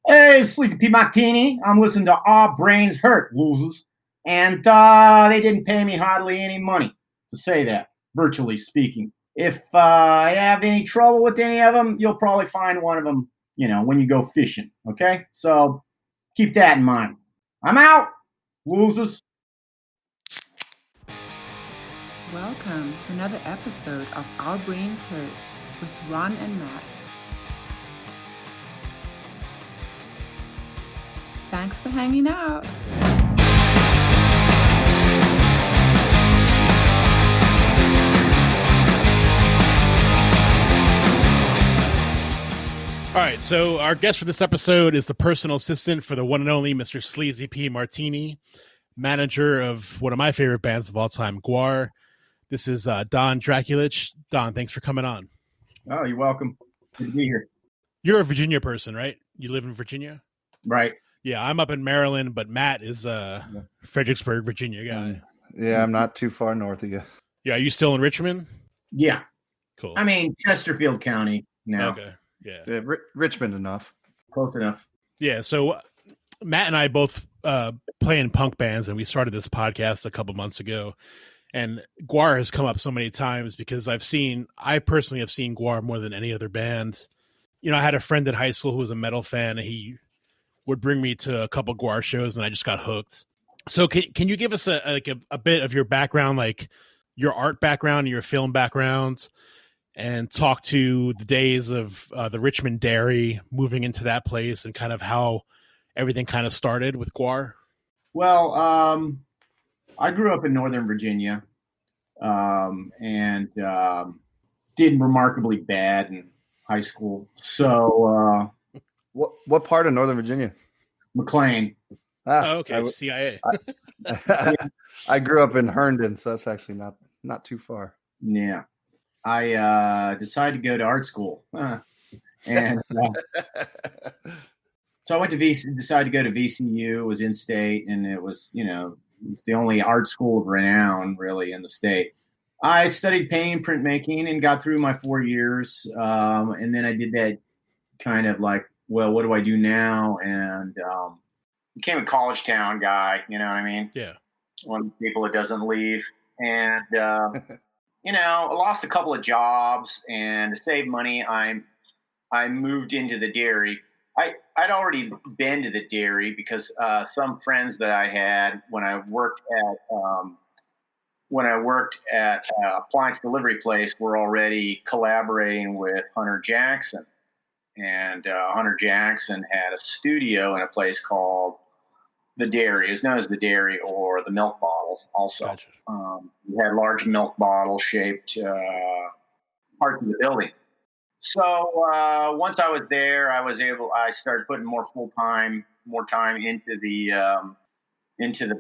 Hey, Sleazy Martini. I'm listening to Our Brains Hurt, losers. And they didn't pay me hardly any money to say that, virtually speaking. If I have any trouble with any of them, you'll probably find one of them, when you go fishing. Okay? So keep that in mind. I'm out, losers. Welcome to another episode of Our Brains Hurt with Ron and Matt. Thanks for hanging out. All right, so our guest for this episode is the personal assistant for the one and only Mr. Sleazy P. Martini, manager of one of my favorite bands of all time, Gwar. This is Don Drakulich. Don, thanks for coming on. Oh, you're welcome. Good to be here. You're a Virginia person, right? You live in Virginia? Right. Yeah, I'm up in Maryland, but Matt is a Fredericksburg, Virginia guy. Yeah, I'm not too far north of you. Yeah, are you still in Richmond? Yeah. Cool. I mean, Chesterfield County now. Okay, yeah Richmond enough. Close enough. Yeah, so Matt and I both play in punk bands, and we started this podcast a couple months ago. And Gwar has come up so many times because I personally have seen Gwar more than any other band. You know, I had a friend in high school who was a metal fan, and he would bring me to a couple Gwar shows, and I just got hooked. So can you give us a bit of your background, like your art background, your film background, and talk to the days of the Richmond Dairy, moving into that place, and kind of how everything kind of started with Gwar? Well, I grew up in Northern Virginia, and did remarkably bad in high school. So, what part of Northern Virginia? McLean. Okay, CIA. I grew up in Herndon, so that's actually not too far. Yeah, I decided to go to art school, and so I went to decided to go to VCU. It was in state, and it was it's the only art school of renown really in the state. I studied painting, printmaking, and got through my 4 years. And then I did that kind of like, well, what do I do now? And became a college town guy. You know what I mean? Yeah. One of the people that doesn't leave. And, I lost a couple of jobs. And to save money, I moved into the dairy. I'd already been to the dairy because some friends that I had when I worked at appliance delivery place were already collaborating with Hunter Jackson, and Hunter Jackson had a studio in a place called the Dairy. It's known as the Dairy or the Milk Bottle. Also, Gotcha. We had large milk bottle shaped parts of the building. So once I was there, I started putting more time into the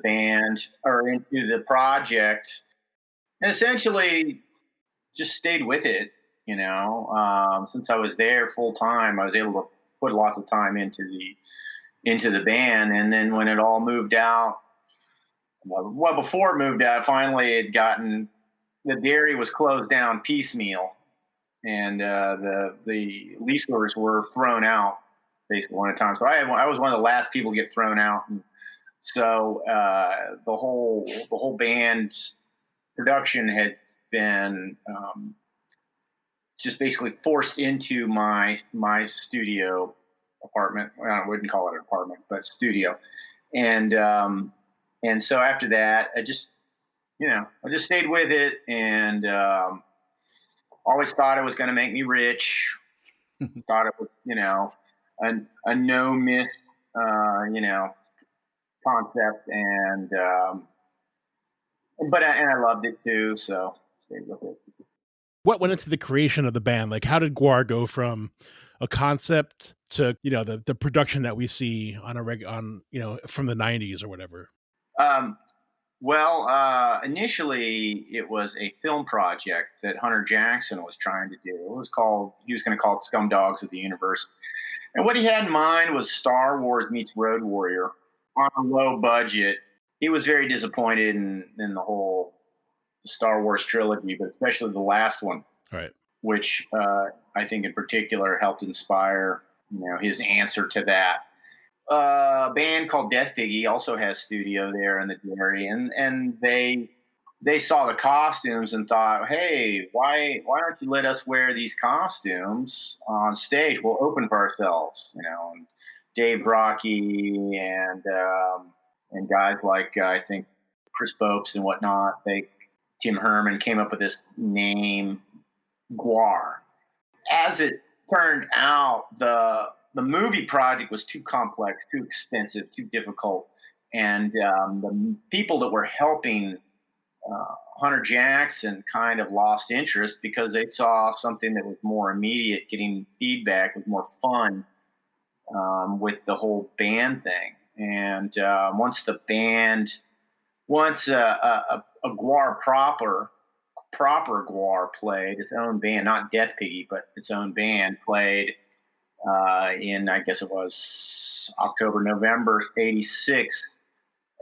band or into the project, and essentially just stayed with it. Since I was there full time, I was able to put lots of time into the band. And then when it all moved out, before it moved out, finally the dairy was closed down piecemeal. And the leaseholders were thrown out basically one at a time. So I was one of the last people to get thrown out, and so the whole band's production had been just basically forced into my studio apartment. Well, I wouldn't call it an apartment, but studio. And so after that, I just stayed with it, and always thought it was going to make me rich. Thought it was, a no miss, concept, and I loved it too, so stayed with it. What went into the creation of the band? Like, how did Gwar go from a concept to the production that we see on from the 90s or whatever? Well, initially it was a film project that Hunter Jackson was trying to do. He was going to call it Scum Dogs of the Universe. And what he had in mind was Star Wars meets Road Warrior on a low budget. He was very disappointed in the whole Star Wars trilogy, but especially the last one, right? Which I think in particular helped inspire his answer to that. a band called Death Piggy also has studio there in the Dairy, and they saw the costumes and thought, hey, why don't you let us wear these costumes on stage? We'll open for ourselves, And Dave Brocky and guys like I think Chris Bopes and whatnot. Tim Herman came up with this name, Gwar. As it turned out, the movie project was too complex, too expensive, too difficult, and the people that were helping Hunter Jackson kind of lost interest because they saw something that was more immediate, getting feedback, was more fun with the whole band thing. And once a Gwar proper Gwar played, its own band, not Death Piggy, but its own band played in, I guess it was October, November '86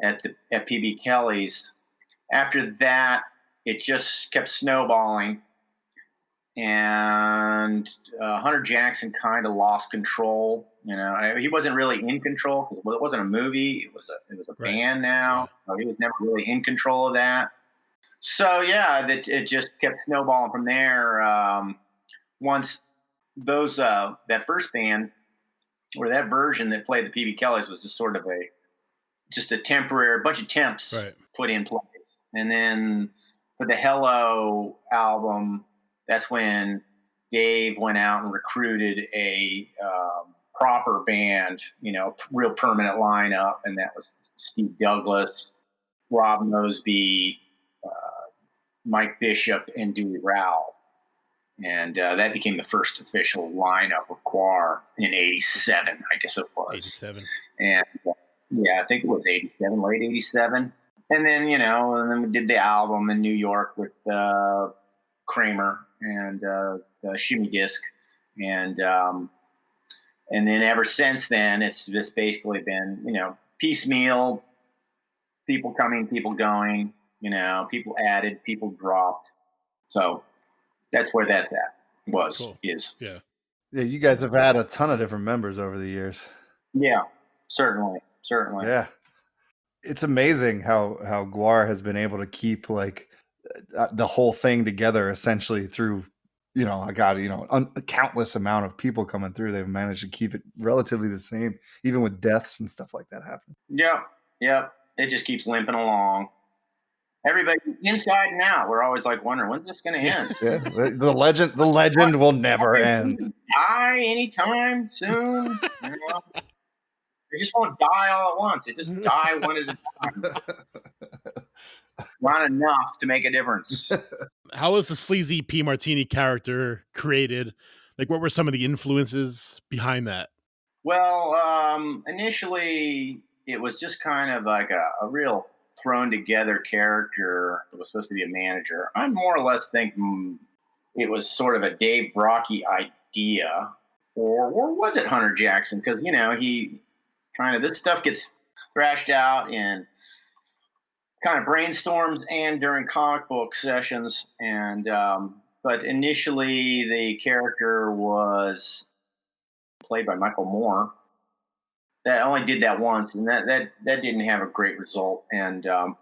at PB Kelly's. After that, it just kept snowballing, and Hunter Jackson kind of lost control. He wasn't really in control because it wasn't a movie; it was a band. Now so he was never really in control of that. So yeah, it just kept snowballing from there. Once that first band or that version that played the PB Kellys was just sort of a temporary bunch of temps put in place. And then for the Hello album, that's when Dave went out and recruited a proper band, real permanent lineup. And that was Steve Douglas, Rob Mosby, Mike Bishop, and Dewey Rowell. And that became the first official lineup of Gwar in '87, I guess it was. '87. And I think it was '87, late '87. And then, and then we did the album in New York with Kramer and the Shimmy Disc. And then ever since then, it's just basically been, piecemeal, people coming, people going, people added, people dropped. So that's where that's at, is. Yeah. Yeah, you guys have had a ton of different members over the years. Yeah, certainly. Yeah. It's amazing how Gwar has been able to keep the whole thing together essentially through, a countless amount of people coming through. They've managed to keep it relatively the same, even with deaths and stuff like that happen. Yep. It just keeps limping along. Everybody inside and out, we're always wondering, when's this going to end? Yeah, the legend will never end. Die anytime soon. They just won't die all at once. They just die one at a time. Not enough to make a difference. How was the Sleazy P. Martini character created? What were some of the influences behind that? Well, initially it was just kind of like a real thrown together character that was supposed to be a manager. I more or less think it was sort of a Dave Brocky idea, or was it Hunter Jackson? Because he kind of, this stuff gets thrashed out in kind of brainstorms and during comic book sessions. And but initially the character was played by Michael Moore. That only did that once, and that didn't have a great result. And a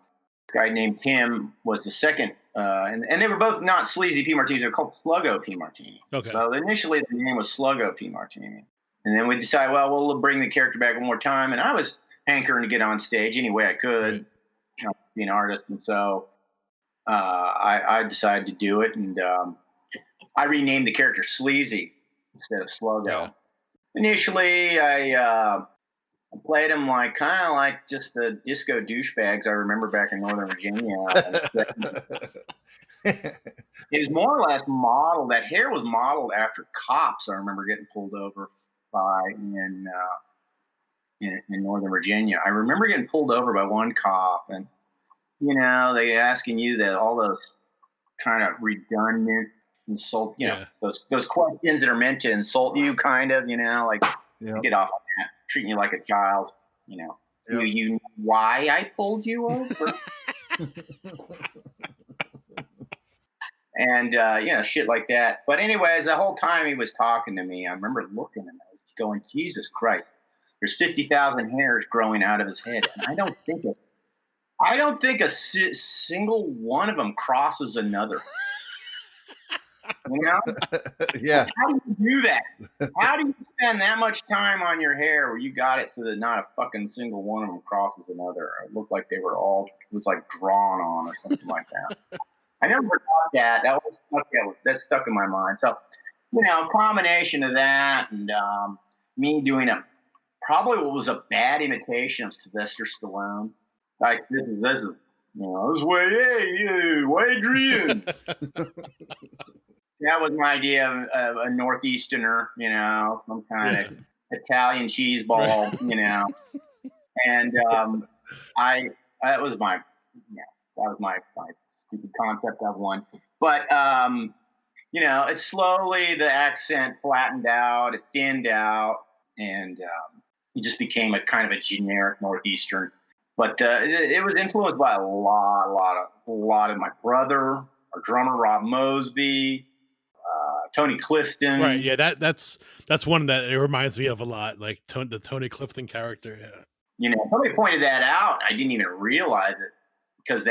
guy named Tim was the second, and they were both not Sleazy P. Martini. They're called Sluggo P. Martini. Okay. So initially the name was Sluggo P. Martini. And then we decided, well, we'll bring the character back one more time. And I was hankering to get on stage any way I could, be an artist. And so I decided to do it. And I renamed the character Sleazy instead of Sluggo. Yeah. Initially, I played him kind of like just the disco douchebags I remember back in Northern Virginia. It was more or less modeled. That hair was modeled after cops I remember getting pulled over by in Northern Virginia. I remember getting pulled over by one cop, and they asking you all those kind of redundant insult, those questions that are meant to insult you, kind of, get off on that, treating you like a child, you know why I pulled you over. And shit like that. But anyways, the whole time he was talking to me, I remember looking and I was going, Jesus Christ, there's 50,000 hairs growing out of his head, and I don't think a single one of them crosses another. You know? Yeah. How do you do that? How do you spend that much time on your hair where you got it so that not a fucking single one of them crosses another? It looked like they were all, it was like drawn on or something like that. I never forgot that. That stuck in my mind. So, a combination of that and me doing probably what was a bad imitation of Sylvester Stallone. Like this is this way, hey, Adrian. That was my idea of a Northeasterner, some kind of Italian cheese ball, and that was my stupid concept of one. But it slowly the accent flattened out, it thinned out, and it just became a kind of a generic Northeastern. But it was influenced by a lot of my brother, our drummer Rob Mosby. Tony Clifton. Right. Yeah. That's one that it reminds me of a lot. Like the Tony Clifton character. Yeah. Somebody pointed that out. I didn't even realize it because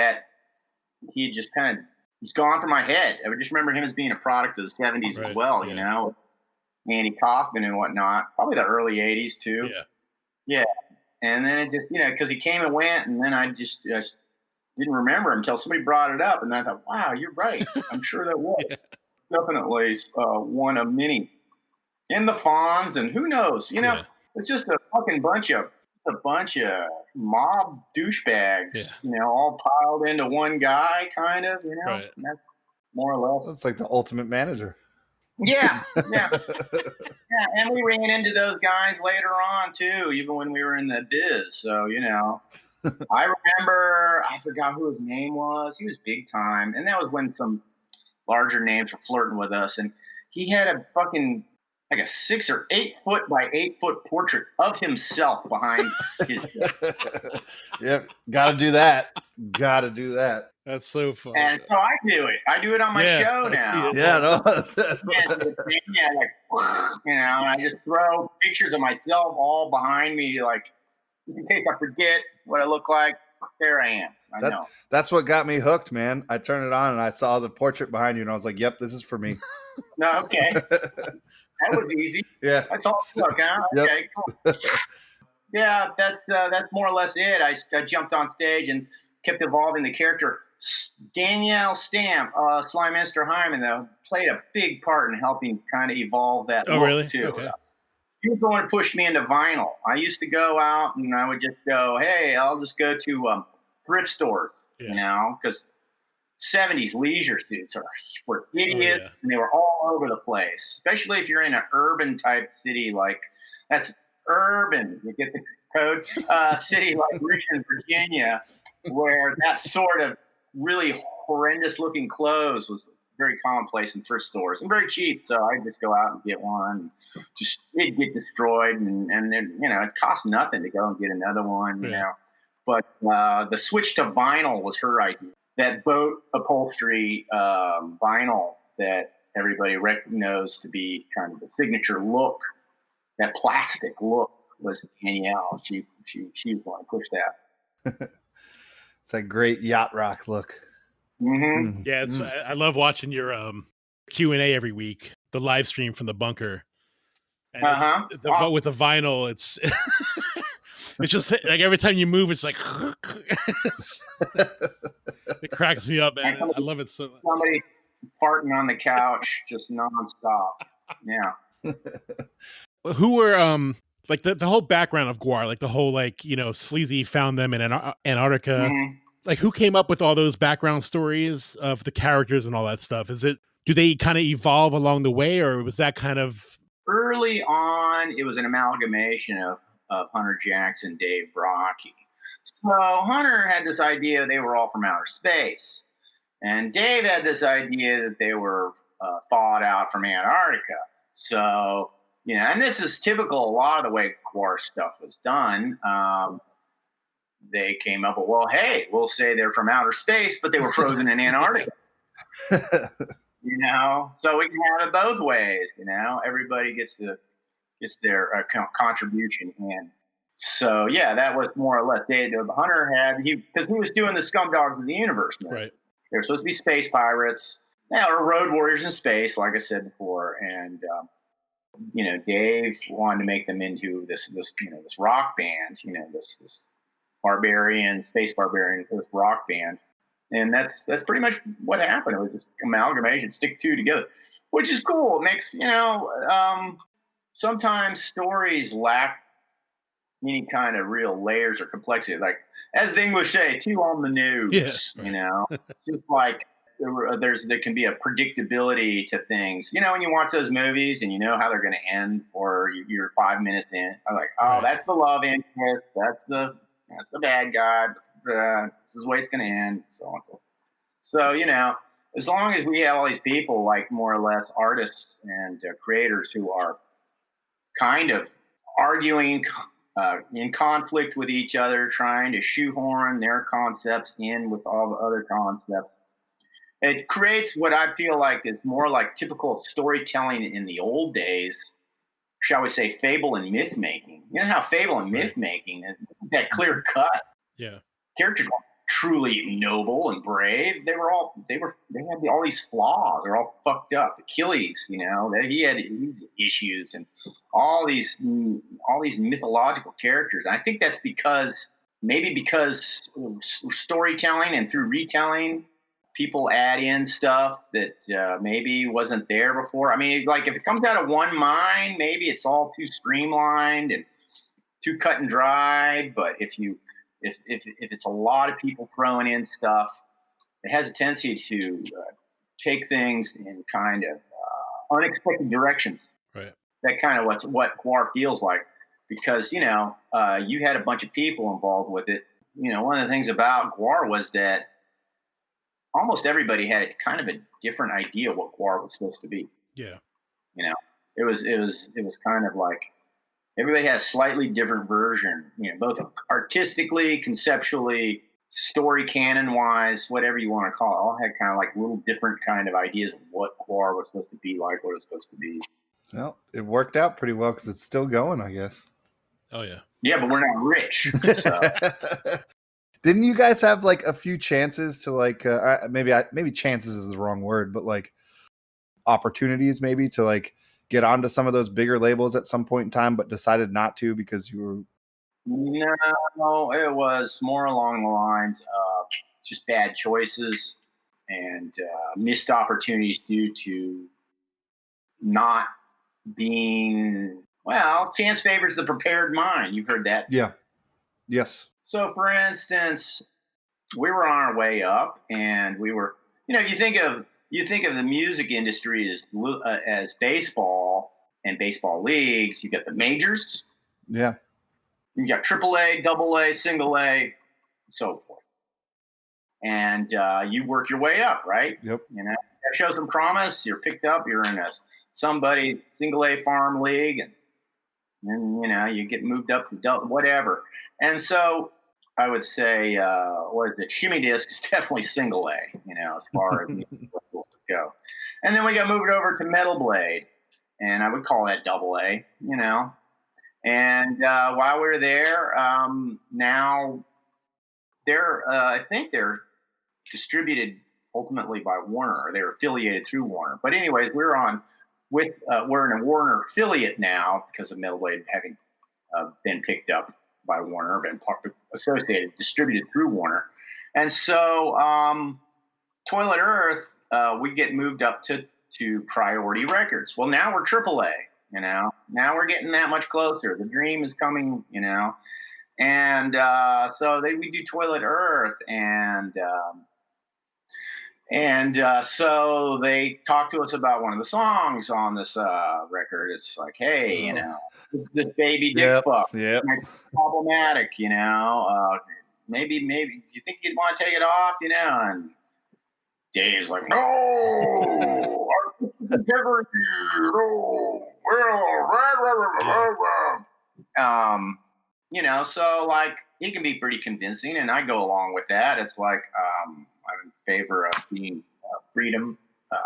he just kind of, he's gone from my head. I just remember him as being a product of the 70s as well, Andy Kaufman and whatnot, probably the early 80s too. Yeah. Yeah. And then it just, because he came and went, and then I just didn't remember him until somebody brought it up. And then I thought, wow, you're right. I'm sure that was. Yeah. Definitely one of many in the Fonz, and who knows? It's just a fucking bunch of mob douchebags, all piled into one guy, kind of, Right. And that's more or less. That's like the ultimate manager. Yeah. Yeah, and we ran into those guys later on too, even when we were in the biz. So I remember, I forgot who his name was. He was big time, and that was when some larger names were flirting with us, and he had a fucking like a 6 or 8 foot by 8 foot portrait of himself behind his Yep, gotta do that. That's so fun. And so I do it on my show now. Yeah, no, that's I just throw pictures of myself all behind me, like in case I forget what I look like. There I am. That's what got me hooked, man. I turned it on and I saw the portrait behind you, and I was like, "Yep, this is for me." No, okay, that was easy. Yeah, that's all. Huh? Yep. Okay, cool. Yeah, that's more or less it. I jumped on stage and kept evolving the character. Danielle Stamp, Sly Mr. Hyman, though, played a big part in helping kind of evolve that look really? too. Okay. He was the one who pushed me into vinyl. I used to go out and I would just go, hey, I'll just go to thrift stores, because 70s leisure suits were hideous, and they were all over the place, especially if you're in an urban type city that's urban. You get the code? City like Richmond, Virginia, where that sort of really horrendous looking clothes was very commonplace in thrift stores and very cheap. So I'd just go out and get one. Just it'd get destroyed, and then it cost nothing to go and get another one. But the switch to vinyl was her idea. That boat upholstery vinyl that everybody knows to be kind of the signature look, that plastic look, was Danielle. She was the one to push that. It's that great yacht rock look. Mm-hmm. Yeah, I love watching your Q&A every week, the live stream from the bunker. And with the vinyl, it's it's just like every time you move, it's like it cracks me up, man. I love it so much. Somebody farting on the couch just nonstop. Yeah. Who were like the whole background of Gwar, like the whole Sleazy found them in Antarctica. Mm-hmm. Like who came up with all those background stories of the characters and all that stuff? Do they kind of evolve along the way, or was that kind of early on? It was an amalgamation of Hunter Jackson, Dave Brocky. So Hunter had this idea they were all from outer space, and Dave had this idea that they were thawed out from Antarctica. So and this is typical. A lot of the way Gwar stuff was done. They came up with, well, hey, we'll say they're from outer space, but they were frozen in Antarctica. So we can have it both ways. Everybody gets their contribution in. So yeah, that was more or less the Hunter had because he was doing the Scumdogs of the Universe movie. Right. They're supposed to be space pirates, or road warriors in space, like I said before, and Dave wanted to make them into this rock band, this barbarian, space barbarian, this rock band, and that's pretty much what happened. It was just amalgamation, stick two together, which is cool. It makes sometimes stories lack any kind of real layers or complexity. Like, as the English say, too on the nose. Yeah, right. Just like there can be a predictability to things. When you watch those movies and you know how they're going to end, or you're 5 minutes in, I'm like, oh, Right. that's the love interest, that's the bad guy. This is the way it's going to end, so on and so forth. So as long as we have all these people, like more or less artists and creators who are kind of arguing in conflict with each other, trying to shoehorn their concepts in with all the other concepts. It creates what I feel like is more like typical storytelling in the old days, shall we say, fable and myth making. You know how fable and myth making is that clear cut. Yeah. Characters weren't truly noble and brave. They had all these flaws. They're all fucked up. Achilles, he had issues, and all these mythological characters. And I think that's because storytelling and through retelling, people add in stuff that maybe wasn't there before. I mean, like if it comes out of one mind, maybe it's all too streamlined and too cut and dry. But if it's a lot of people throwing in stuff, it has a tendency to take things in kind of unexpected directions. Right. That kind of what Gwar feels like, because you had a bunch of people involved with it. One of the things about Gwar was that almost everybody had kind of a different idea what Gwar was supposed to be. Yeah. It was kind of like everybody has a slightly different version, both artistically, conceptually, story canon wise, whatever you want to call it. All had kind of like little different kind of ideas of what Gwar was supposed to be like, what it was supposed to be. Well, it worked out pretty well because it's still going, I guess. Oh yeah. Yeah, but we're not rich. So. Didn't you guys have like a few chances to like maybe chances is the wrong word, but like opportunities maybe to like get onto some of those bigger labels at some point in time, but decided not to because you were? No, it was more along the lines of just bad choices and missed opportunities due to not being, chance favors the prepared mind. You've heard that. Yeah. Yes. So, for instance, we were on our way up, and we were, you think of the music industry as baseball and baseball leagues. You got the majors. Yeah. You got AAA, AA, single A, so forth. And you work your way up, right? Yep. Show some promise. You're picked up. You're in somebody single A farm league, and then you get moved up to whatever. And so I would say, what is it? Shimmy Disc is definitely single A, as far as levels go. And then we got moved over to Metal Blade, and I would call that double A, And while we were there, now I think they're distributed ultimately by Warner. Or they're affiliated through Warner. But anyways, we're in a Warner affiliate now because of Metal Blade having been picked up by Warner, been distributed through Warner. And so Toilet Earth, we get moved up to Priority Records. Well, now we're AAA. Now we're getting that much closer. The dream is coming, and so we do Toilet Earth, and so they talked to us about one of the songs on this record. It's like, hey, this baby dick fuck, problematic, maybe do you think you'd want to take it off, and Dave's like, no, integrity, no, so like he can be pretty convincing, and I go along with that. It's like I'm in favor of being freedom,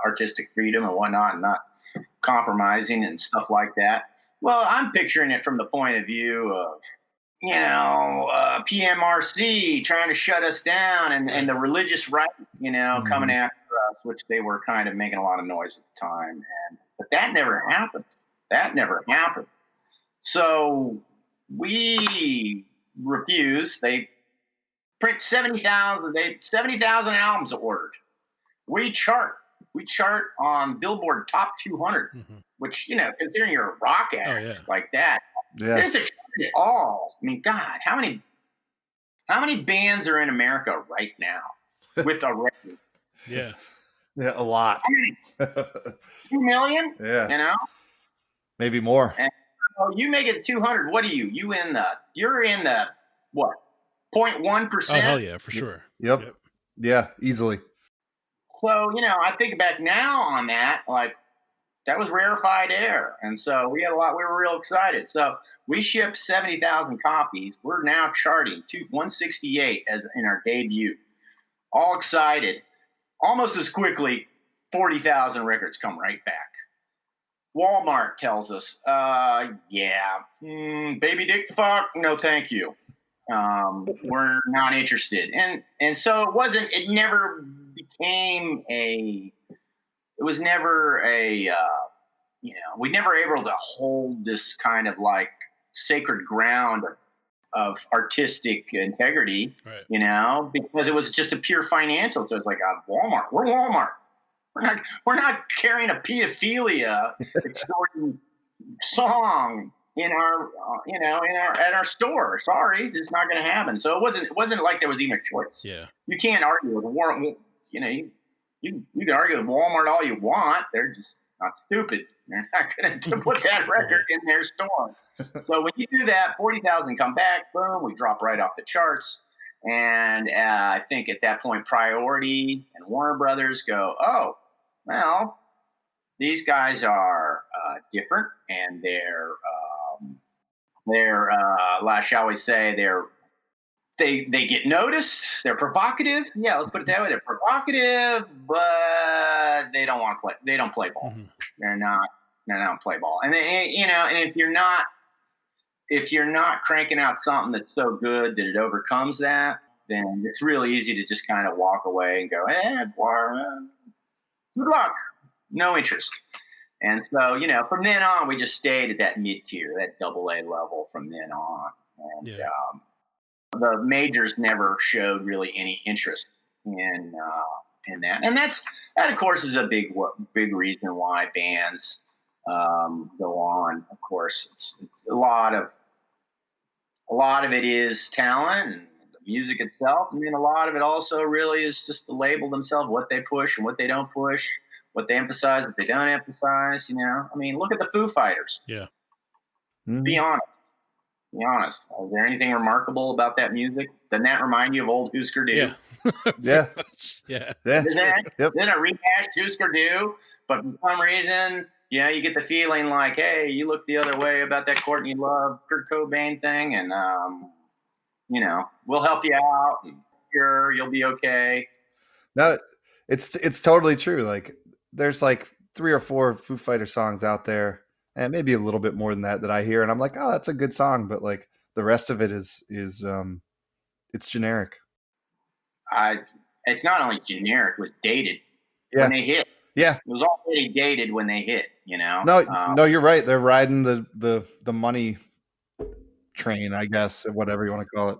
artistic freedom and whatnot, and not compromising and stuff like that. Well, I'm picturing it from the point of view of PMRC trying to shut us down, and the religious right, coming after us, which they were kind of making a lot of noise at the time. But that never happened. That never happened. So we refused. They print 70,000 albums ordered. We chart on Billboard Top 200, which, considering you're a rock act like that, there's a chart at all. I mean, God, how many bands are in America right now with a record? Yeah, a lot. 2 million? Yeah. Maybe more. And, you make it 200. What are you? You're in the what? 0.1%? Oh, hell yeah, for sure. Yep. Yeah, easily. So, I think back now on that, like, that was rarefied air. And so we were real excited. So we shipped 70,000 copies. We're now charting 168 as in our debut. All excited. Almost as quickly, 40,000 records come right back. Walmart tells us, baby dick fuck, no thank you. We're not interested. And so it never became we never able to hold this kind of like sacred ground of artistic integrity, because it was just a pure financial. So it's like, Walmart, we're Walmart. We're not carrying a pedophilia extorting song in our at our store. Sorry, it's not going to happen. So it wasn't like there was even a choice. Yeah, you can't argue with Walmart. You can argue with Walmart all you want. They're just not stupid. They're not going to put that record in their store. So when you do that, 40,000 come back. Boom, we drop right off the charts. And I think at that point, Priority and Warner Brothers go, oh, well, these guys are different, and they're shall we say, they get noticed. They're provocative. Yeah, let's put it that way. They're provocative, but they don't want to play. They don't play ball. They don't play ball. And and if you're not cranking out something that's so good that it overcomes that, then it's really easy to just kind of walk away and go, Gwar, good luck. No interest. And so, from then on, we just stayed at that mid-tier, that AA level from then on. And the majors never showed really any interest in that. And that, of course, is a big reason why bands go on. Of course, it's a lot of it is talent and the music itself, and then a lot of it also really is just the label themselves, what they push and what they don't push, what they emphasize, what they don't emphasize. I mean, look at the Foo Fighters. Yeah. Mm-hmm. Be honest. Is there anything remarkable about that music? Doesn't that remind you of old Husker Du? Yeah. Yeah. Yeah. Isn't it rehashed Husker Du? But for some reason, you get the feeling like, hey, you look the other way about that Courtney Love, Kurt Cobain thing, and we'll help you out, and sure, you'll be okay. No, it's totally true. Like, there's like 3 or 4 Foo Fighter songs out there, and maybe a little bit more than that I hear, and I'm like, oh, that's a good song, but like the rest of it is it's generic. It's not only generic; it was dated when they hit. Yeah, it was already dated when they hit. No, you're right. They're riding the money train, I guess, whatever you want to call it.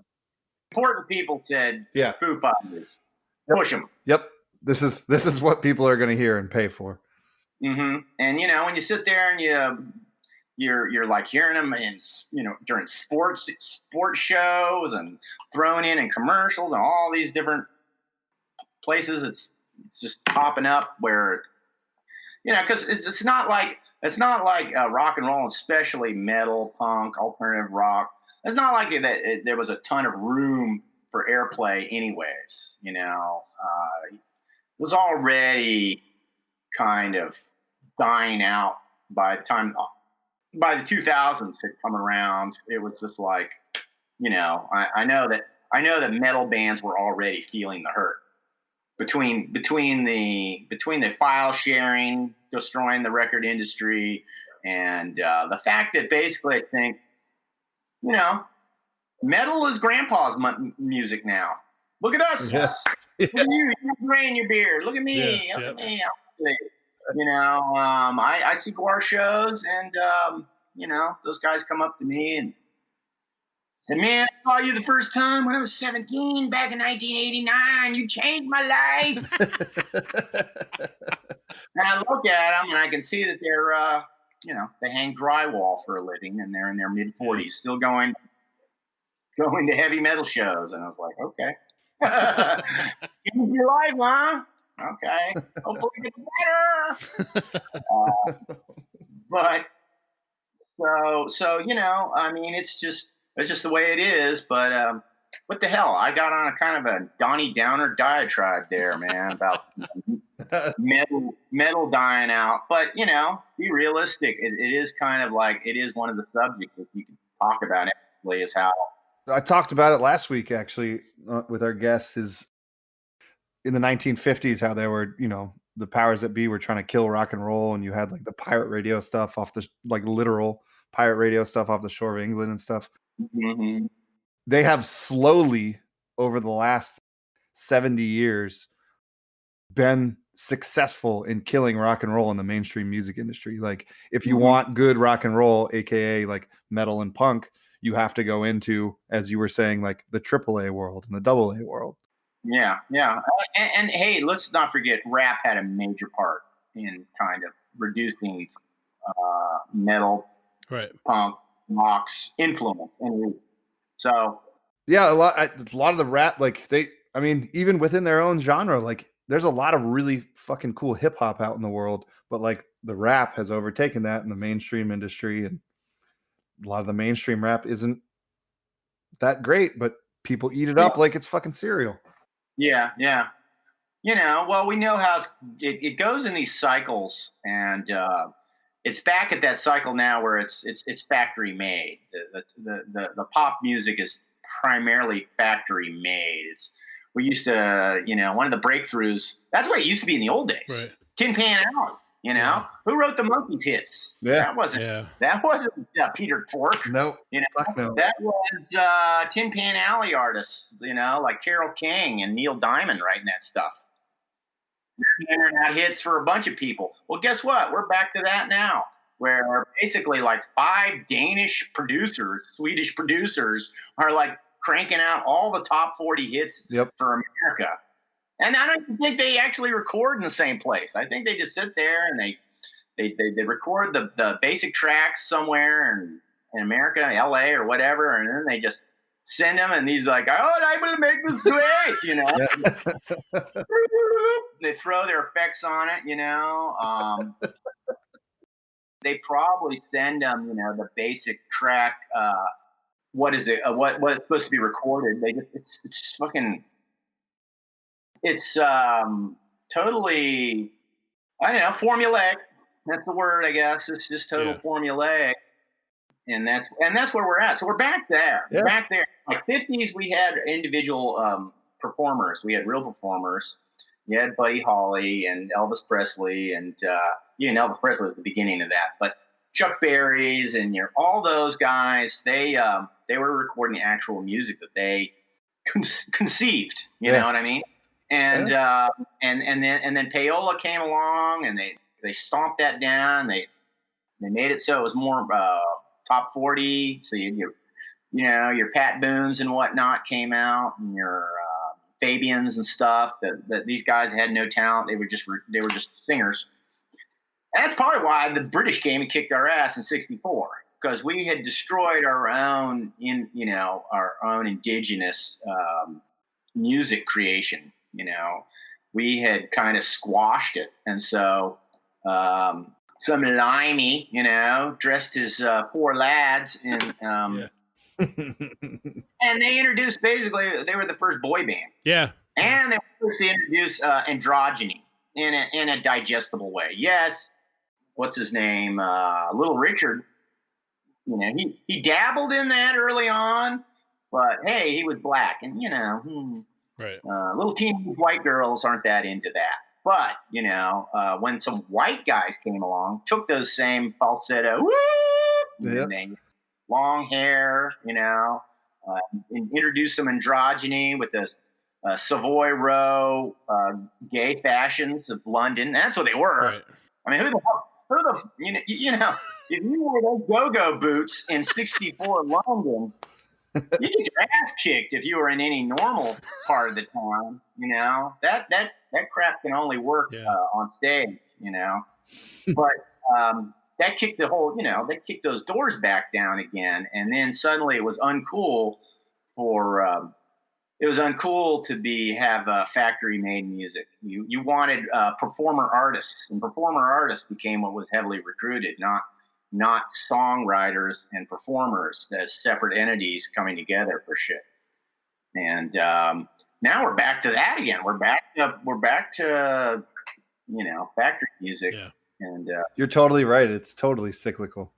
Important people said, Foo Fighters, push them. Yep, this is what people are going to hear and pay for. Mm-hmm. And when you sit there and you're like hearing them in during sports shows and thrown in commercials and all these different places, it's just popping up where because it's not like rock and roll, especially metal, punk, alternative rock. It's not like there was a ton of room for airplay anyways. It was already kind of dying out by the 2000s had come around. It was just like, I know that metal bands were already feeling the hurt between the file sharing, destroying the record industry, and the fact that basically I think, Metal is grandpa's music now. Look at us. Yeah. Look at you. You're graying your beard. Look at me. Yeah, Look yeah. at me. You know, I see Gwar shows, and those guys come up to me and say, "Man, I saw you the first time when I was 17 back in 1989. You changed my life." And I look at them and I can see that they're, they hang drywall for a living and they're in their mid 40s, still going to heavy metal shows. And I was like, okay. Change your life, huh? Okay. Hopefully it gets better. But so I mean, it's just the way it is. But what the hell? I got on a kind of a Donnie Downer diatribe there, man, about metal dying out. But be realistic. It is kind of like it is one of the subjects that you can talk about. Actually, is how I talked about it last week, actually, with our guests. Is in the 1950s how they were, the powers that be were trying to kill rock and roll, and you had like the pirate radio stuff off the literal pirate radio stuff off the shore of England and stuff. Mm-hmm. They have slowly over the last 70 years been successful in killing rock and roll in the mainstream music industry. Like if you want good rock and roll, aka like metal and punk, you have to go into, as you were saying, like the AAA world and the AA world. Yeah. And hey, let's not forget, rap had a major part in kind of reducing metal, right, punk, rock's influence. And so yeah, a lot of the rap, like even within their own genre, like there's a lot of really fucking cool hip hop out in the world, but like the rap has overtaken that in the mainstream industry, and a lot of the mainstream rap isn't that great, but people eat it up like it's fucking cereal. Yeah. Well, we know how it goes in these cycles, and it's back at that cycle now where it's factory made. The pop music is primarily factory made. We used to, one of the breakthroughs. That's what it used to be in the old days. right. Tin Pan Alley. Who wrote the Monkees hits? Yeah. That wasn't Peter Tork. No, fuck no. That was Tin Pan Alley artists. Like Carole King and Neil Diamond writing that stuff. Internet hits for a bunch of people. Well, guess what? We're back to that now, where basically like 5 Danish producers, Swedish producers, are like cranking out all the top 40 hits for America. And I don't think they actually record in the same place. I think they just sit there and they record the basic tracks somewhere in America, LA or whatever, and then they just send them, and he's like, "Oh, I will make this great," They throw their effects on it, They probably send them, the basic track. What is it? What is supposed to be recorded? It's fucking. It's totally, I don't know, formulaic. That's the word, I guess. It's just total formulaic, and that's where we're at. So we're back there. Yeah. Back there. Like 50s, we had individual performers. We had real performers. You had Buddy Holly and Elvis Presley, and Elvis Presley was the beginning of that. But Chuck Berry's and all those guys, they were recording actual music that they conceived. You know what I mean? And and then Payola came along, and they stomped that down. They made it so it was more top 40. So your Pat Boones and whatnot came out, and your Fabians and stuff. That these guys had no talent. They were just singers. And that's probably why the British came and kicked our ass in '64, because we had destroyed our own our own indigenous music creation. We had kind of squashed it, and so some limey, dressed as 4 lads, and and they introduced, basically they were the first boy band. Yeah, and they were supposed to introduce androgyny in a digestible way. Yes, what's his name? Little Richard. He dabbled in that early on, but hey, he was black, and right. Little teenage white girls aren't that into that. But when some white guys came along, took those same falsetto, and they long hair, and introduced some androgyny with the Savoy Row gay fashions of London. That's what they were. Right. I mean, you know, if you wore those go-go boots in '64 London, you get your ass kicked if you were in any normal part of the town. You know, that crap can only work on stage. You know, but that kicked that kicked those doors back down again, and then suddenly it was uncool to have factory made music. You wanted performer artists, and performer artists became what was heavily recruited, not songwriters and performers as separate entities coming together for shit. And now we're back to that again. We're back to factory music. Yeah. And you're totally right. It's totally cyclical.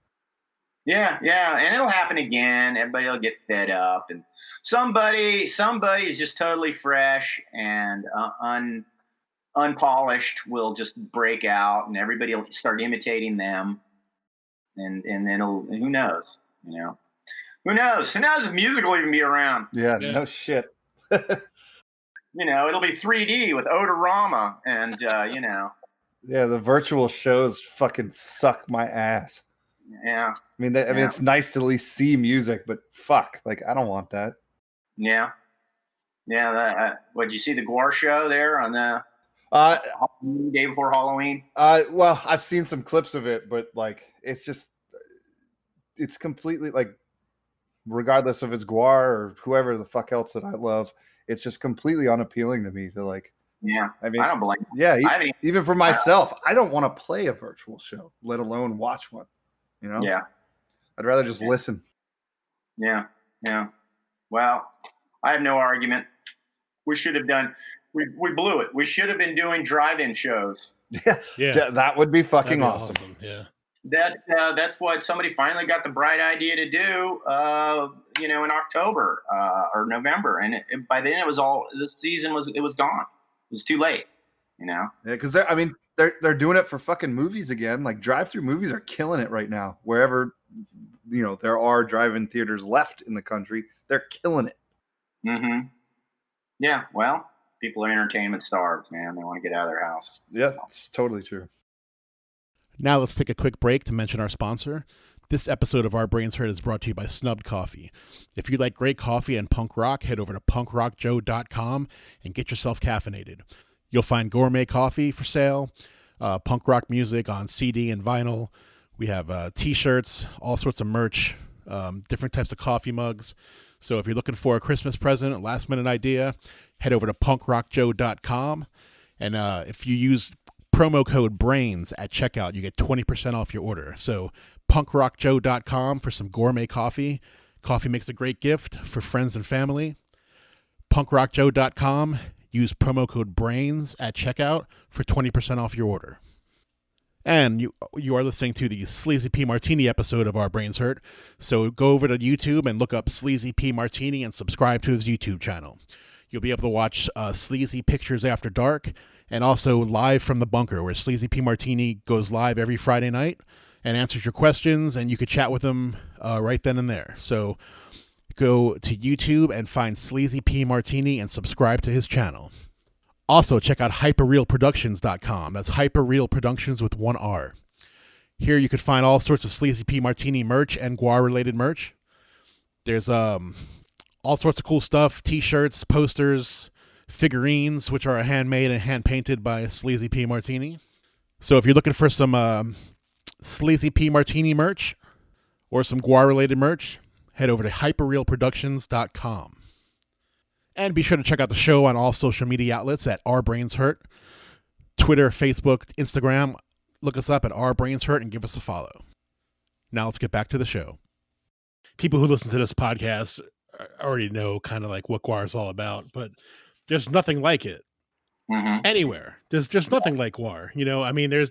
Yeah, and it'll happen again. Everybody will get fed up, and somebody is just totally fresh and unpolished will just break out, and everybody will start imitating them, and then who knows? Who knows if music will even be around? Yeah. No shit. It'll be 3D with Odorama, and Yeah, the virtual shows fucking suck my ass. Yeah. I mean, it's nice to at least see music, but fuck, like I don't want that. Yeah. Did you see the Gwar show there on the day before Halloween? Well, I've seen some clips of it, but like it's completely like, regardless if it's Gwar or whoever the fuck else that I love, it's just completely unappealing to me to like. Yeah, I mean, I don't blame. Yeah, even for myself, I don't want to play a virtual show, let alone watch one. Yeah, I'd rather just listen. Yeah. Well, I have no argument. We should have done. We blew it. We should have been doing drive-in shows. Yeah, that would be fucking awesome. Yeah. That's what somebody finally got the bright idea to do. In October or November, and by then the season was gone. It was too late. Yeah, because they're doing it for fucking movies again. Like drive-through movies are killing it right now. Wherever there are drive-in theaters left in the country, they're killing it. Mm-hmm. Yeah. Well, people are entertainment starved, man. They want to get out of their house. Yeah, it's totally true. Now let's take a quick break to mention our sponsor. This episode of Our Brains Hurt is brought to you by Snubbed Coffee. If you like great coffee and punk rock, head over to punkrockjoe.com and get yourself caffeinated. You'll find gourmet coffee for sale, punk rock music on CD and vinyl. We have T-shirts, all sorts of merch, different types of coffee mugs. So if you're looking for a Christmas present, a last-minute idea, head over to punkrockjoe.com. And if you use promo code BRAINS at checkout, you get 20% off your order. So punkrockjoe.com for some gourmet coffee. Coffee makes a great gift for friends and family. punkrockjoe.com. Use promo code BRAINS at checkout for 20% off your order. And you are listening to the Sleazy P. Martini episode of Our Brains Hurt. So go over to YouTube and look up Sleazy P. Martini and subscribe to his YouTube channel. You'll be able to watch Sleazy Pictures After Dark and also Live from the Bunker, where Sleazy P. Martini goes live every Friday night and answers your questions, and you could chat with him right then and there. So go to YouTube and find Sleazy P. Martini and subscribe to his channel. Also, check out hyperrealproductions.com. That's Hyperreal Productions with one R. Here you could find all sorts of Sleazy P. Martini merch and Gwar-related merch. There's all sorts of cool stuff, T-shirts, posters, figurines, which are handmade and hand-painted by Sleazy P. Martini. So if you're looking for some Sleazy P. Martini merch or some Gwar-related merch, head over to hyperrealproductions.com. And be sure to check out the show on all social media outlets at Our Brains Hurt. Twitter, Facebook, Instagram. Look us up at Our Brains Hurt and give us a follow. Now let's get back to the show. People who listen to this podcast already know kind of like what Gwar is all about, but there's nothing like it anywhere. There's nothing like Gwar.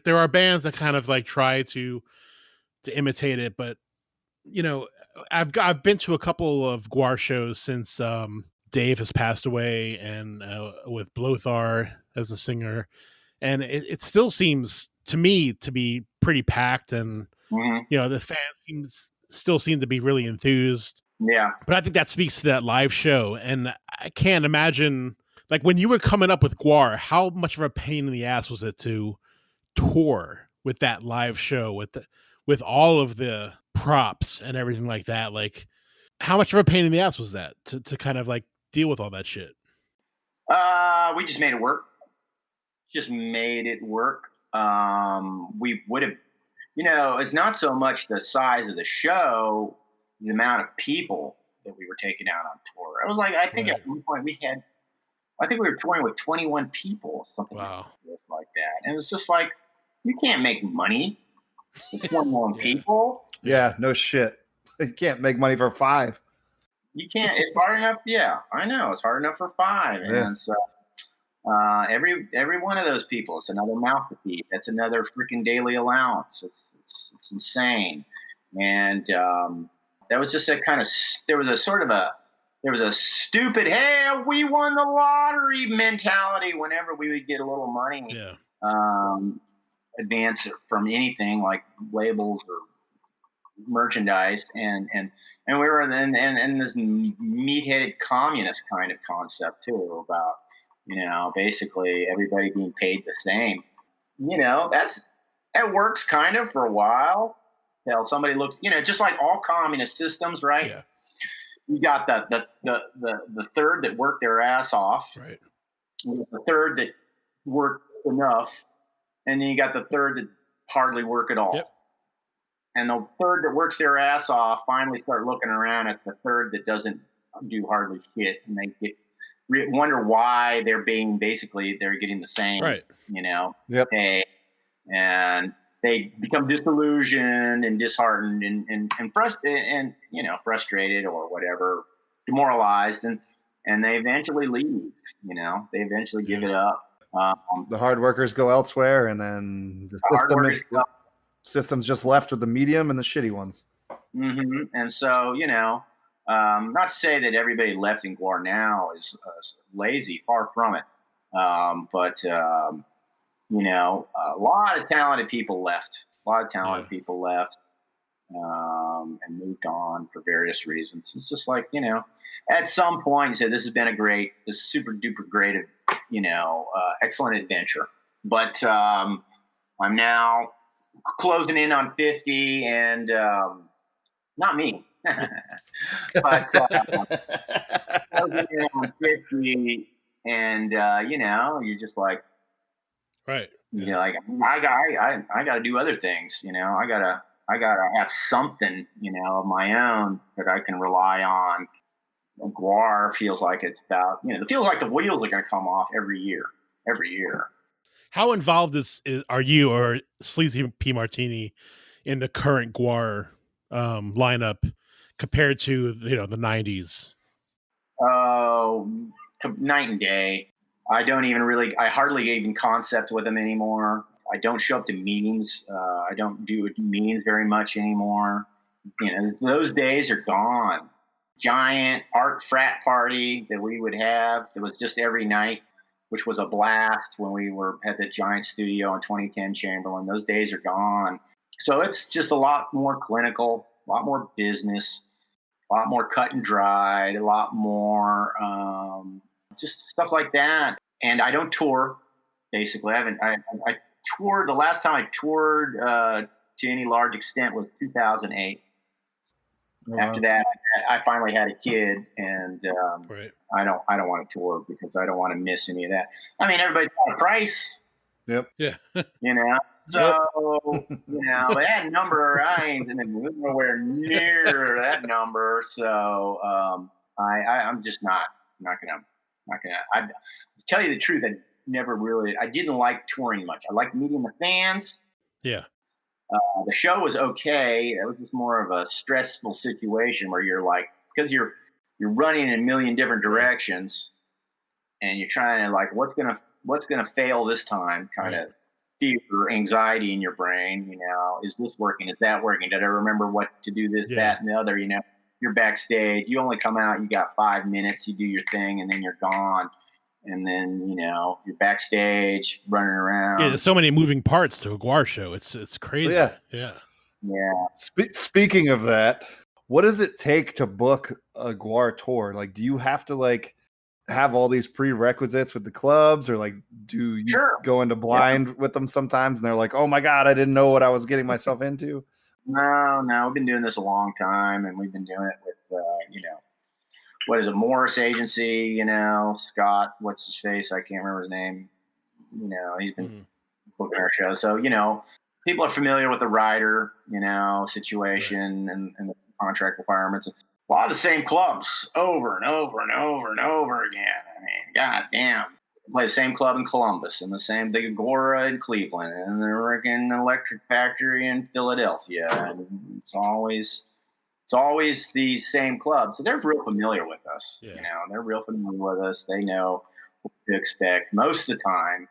There are bands that kind of like try to imitate it, but I've been to a couple of Gwar shows since Dave has passed away, and with Blothar as a singer, and it still seems to me to be pretty packed, and the fans still seem to be really enthused. Yeah. But I think that speaks to that live show. And I can't imagine, like, when you were coming up with Gwar, how much of a pain in the ass was it to tour with that live show with all of the props and everything like that? Like, how much of a pain in the ass was that to kind of like deal with all that shit? We just made it work. Just made it work. We would have, it's not so much the size of the show, the amount of people that we were taking out on tour. It was like, I think Right. at one point I think we were touring with 21 people, something Wow. like that. And it was just like, you can't make money with 21 Yeah. people. Yeah, no shit. You can't make money for 5. You can't. It's hard enough. Yeah, I know. It's hard enough for 5. Yeah. And so every one of those people, it's another mouth to feed. That's another freaking daily allowance. It's insane. And that was just a kind of, there was a stupid, hey, we won the lottery mentality whenever we would get a little money. Yeah. Advance from anything like labels or merchandise, and we were in this meat-headed communist kind of concept too, about basically everybody being paid the same. That works kind of for a while till somebody looks, just like all communist systems, right? Yeah. You got the third that worked their ass off, Right. the third that worked enough, and then you got the third that hardly work at all. Yep. And the third that works their ass off finally start looking around at the third that doesn't do hardly shit, and they wonder why they're getting the same, Right. Yep. pay, and they become disillusioned and disheartened and frustrated or whatever, demoralized, and they eventually leave. They eventually give it up. The hard workers go elsewhere, and then the system's just left with the medium and the shitty ones. Mm-hmm. And so, not to say that everybody left in Gwar now is lazy, far from it. But a lot of talented people left. People left and moved on for various reasons. It's just like, at some point you said, this has been this super duper great, excellent adventure. But I'm now closing in on 50, and not me, but closing in on 50, and you're just like, right, like I got to do other things. I gotta have something, of my own that I can rely on. Gwar feels like it's about, it feels like the wheels are going to come off every year. How involved are you or Sleazy P. Martini in the current Gwar lineup compared to the 90s? Oh, night and day. I hardly even concept with them anymore. I don't show up to meetings. I don't do meetings very much anymore. Those days are gone. Giant art frat party that we would have that was just every night, which was a blast when we were at the giant studio in 2010 Chamberlain. Those days are gone. So it's just a lot more clinical, a lot more business, a lot more cut and dried, a lot more just stuff like that. And I don't tour, basically. I toured, the last time I toured to any large extent was 2008. Wow. After that, I finally had a kid, and right. I don't want to tour because I don't want to miss any of that. I mean, everybody's got a price. Yep. Yeah. So that number, I ain't nowhere near that number. So I'm just not gonna. To tell you the truth, I didn't like touring much. I liked meeting the fans. Yeah. The show was okay. It was just more of a stressful situation where you're like, because you're running in a million different directions, and you're trying to like, what's gonna fail this time, kind of fear, anxiety in your brain. Is this working? Is that working? Did I remember what to do? This, that, and the other. You're backstage. You only come out. You got 5 minutes. You do your thing, and then you're gone. And then you're backstage running around. Yeah, there's so many moving parts to a Gwar show. It's crazy. Yeah. Yeah. Speaking of that, what does it take to book a Gwar tour? Like, do you have to like have all these prerequisites with the clubs, or like do you Sure. go into blind with them sometimes and they're like, oh my God, I didn't know what I was getting myself into? No, we've been doing this a long time, and we've been doing it with, what is it, Morris Agency, Scott, what's his face? I can't remember his name. He's been booking our show. So, people are familiar with the rider, situation and the contract requirements. A lot of the same clubs over and over and over and over again. I mean, god damn. Play the same club in Columbus and the same big Agora in Cleveland and the freaking Electric Factory in Philadelphia. And it's always these same clubs. So they're real familiar with us. Yeah. They're real familiar with us. They know what to expect most of the time.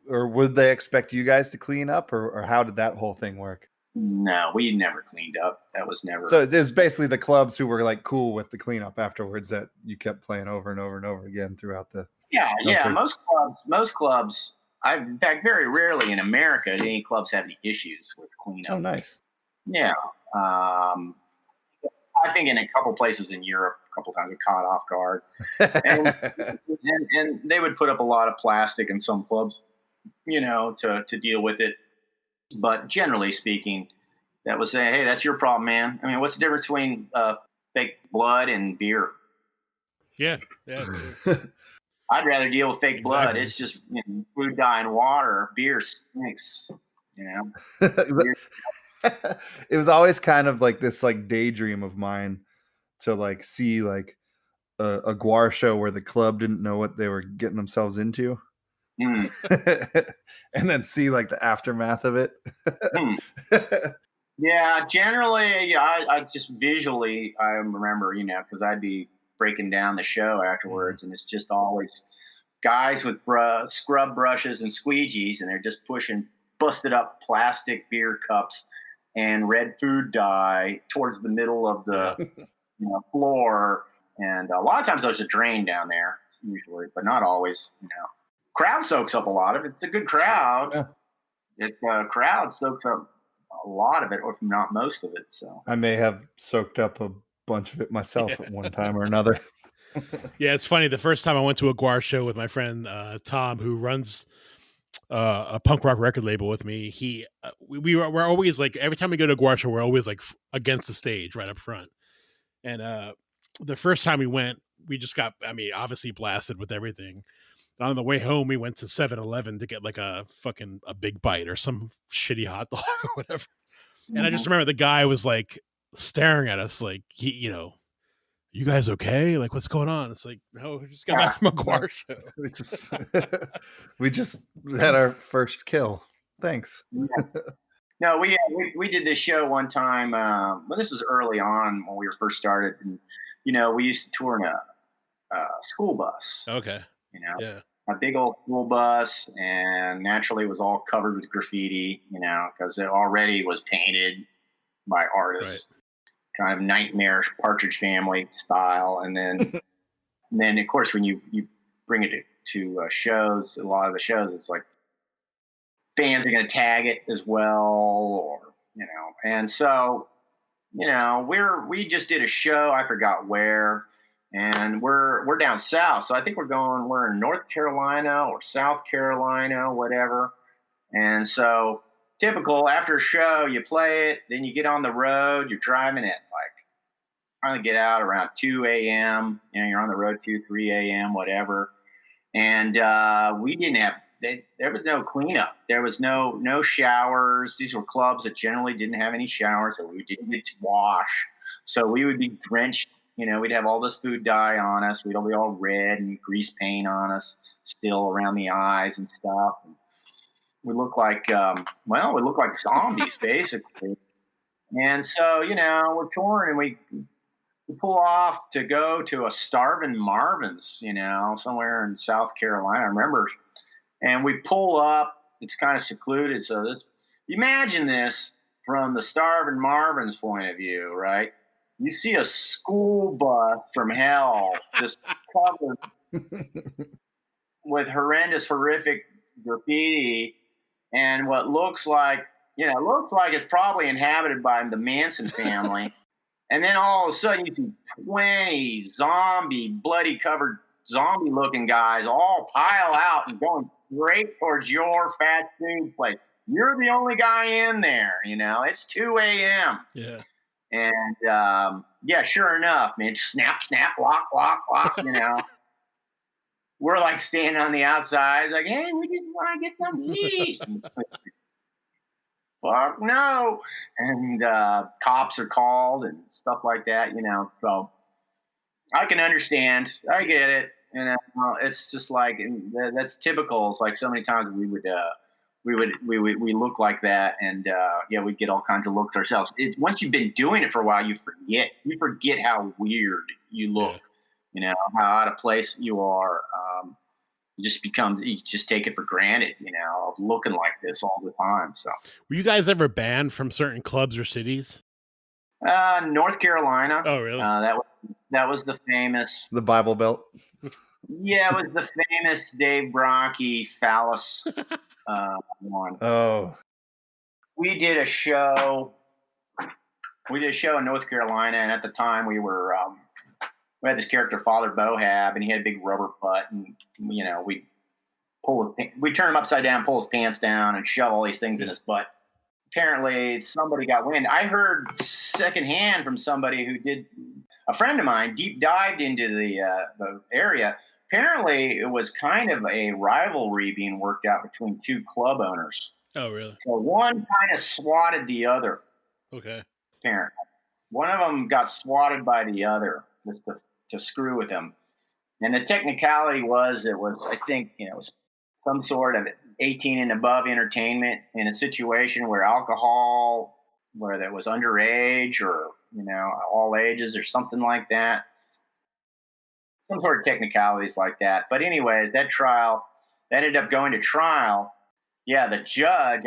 Or would they expect you guys to clean up, or how did that whole thing work? No, we never cleaned up. That was never. So it was basically the clubs who were like cool with the cleanup afterwards that you kept playing over and over and over again throughout the. Yeah. Most clubs. In fact, very rarely in America do any clubs have any issues with cleanup. Oh, nice. Yeah. I think in a couple places in Europe, a couple times we caught off guard, and they would put up a lot of plastic in some clubs, to deal with it. But generally speaking, that was saying, hey, that's your problem, man. I mean, what's the difference between fake blood and beer? Yeah. I'd rather deal with fake blood. Exactly. It's just food dye and water. Beer stinks, It was always kind of like this like daydream of mine to like see like a Gwar show where the club didn't know what they were getting themselves into. Mm. And then see like the aftermath of it. Yeah, generally, I just visually, I remember, because I'd be breaking down the show afterwards, and it's just always guys with scrub brushes and squeegees, and they're just pushing busted up plastic beer cups and red food dye towards the middle of the floor. And a lot of times there's a drain down there, usually, but not always. Crowd soaks up a lot of it. It's a good crowd. Yeah. Crowd soaks up a lot of it, or if not most of it. So I may have soaked up a bunch of it myself at one time or another. Yeah, it's funny. The first time I went to a Gwar show with my friend Tom, who runs a punk rock record label with me, we're always like, every time we go to a Gwar show, we're always like against the stage right up front. And the first time we went, we just got, obviously blasted with everything. On the way home, we went to 7-Eleven to get like a big bite or some shitty hot dog or whatever. And I just remember the guy was like staring at us like, you guys okay? Like, what's going on? It's like, no, we just got back from a Gwar show. We just had our first kill. Thanks. No, we did this show one time. Well, this was early on when we were first started, and we used to tour in a school bus. Okay. Yeah. A big old school bus, and naturally it was all covered with graffiti, because it already was painted by artists, kind of nightmarish Partridge Family style. And then of course when you bring it to shows, a lot of the shows, it's like fans are going to tag it as well, or and so we just did a show, I forgot where. And we're down south, so I think we're in North Carolina or South Carolina, whatever. And so typical, after a show, you play it, then you get on the road, you're driving at trying to get out around 2 a.m. You're on the road 2, 3 a.m., whatever. And we didn't have, there was no cleanup. There was no showers. These were clubs that generally didn't have any showers, so we didn't get to wash. So we would be drenched. We'd have all this food dye on us. We'd all be all red and grease paint on us still around the eyes and stuff. And we look like, we look like zombies, basically. And so, we're touring, and we pull off to go to a Starvin' Marvin's, somewhere in South Carolina, I remember. And we pull up. It's kind of secluded. So imagine this from the Starvin' Marvin's point of view, right? You see a school bus from hell just covered with horrific graffiti, and what looks like it's probably inhabited by the Manson family. And then all of a sudden you see 20 bloody covered zombie looking guys all pile out and going straight towards your fast food place. You're the only guy in there, it's 2 a.m. Yeah. And yeah, sure enough, man, snap, snap, lock, lock, lock, We're like standing on the outside. It's like, hey, we just want to get something to eat. Fuck no. And cops are called and stuff like that, So I can understand. I get it. It's just like that's typical. It's like so many times we look like that, and we'd get all kinds of looks ourselves. Once you've been doing it for a while, you forget how weird you look. Yeah. How out of place you are. You just take it for granted, looking like this all the time. So, were you guys ever banned from certain clubs or cities? North Carolina. Oh, really? That was the famous the Bible Belt. Yeah, it was the famous Dave Brockie phallus one. Oh, We did a show in North Carolina, and at the time we had this character, Father Bohab, and he had a big rubber butt, and we'd turn him upside down, pull his pants down, and shove all these things in his butt. Apparently, somebody got wind. I heard secondhand from somebody a friend of mine deep dived into the area. Apparently, it was kind of a rivalry being worked out between two club owners. Oh, really? So one kind of swatted the other. Okay. Apparently, one of them got swatted by the other just to screw with him. And the technicality was, I think, it was some sort of 18 and above entertainment in a situation where there was underage or, all ages or something like that. Some sort of technicalities like that. But anyways, that ended up going to trial. Yeah, the judge,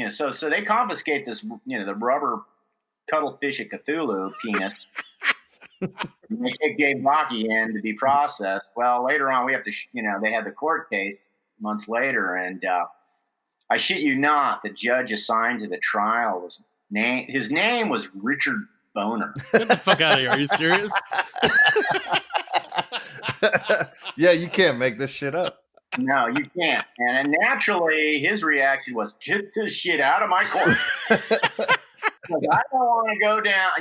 so they confiscate this, the rubber cuttlefish at Cthulhu penis. They take Dave Brockie in to be processed. Well, later on, we have to, they had the court case months later, and I shit you not, the judge assigned to the trial his name was Richard Boner. Get the fuck out of here! Are you serious? Yeah, you can't make this shit up. No, you can't. And naturally, his reaction was, "Get this shit out of my court." I don't want to go down.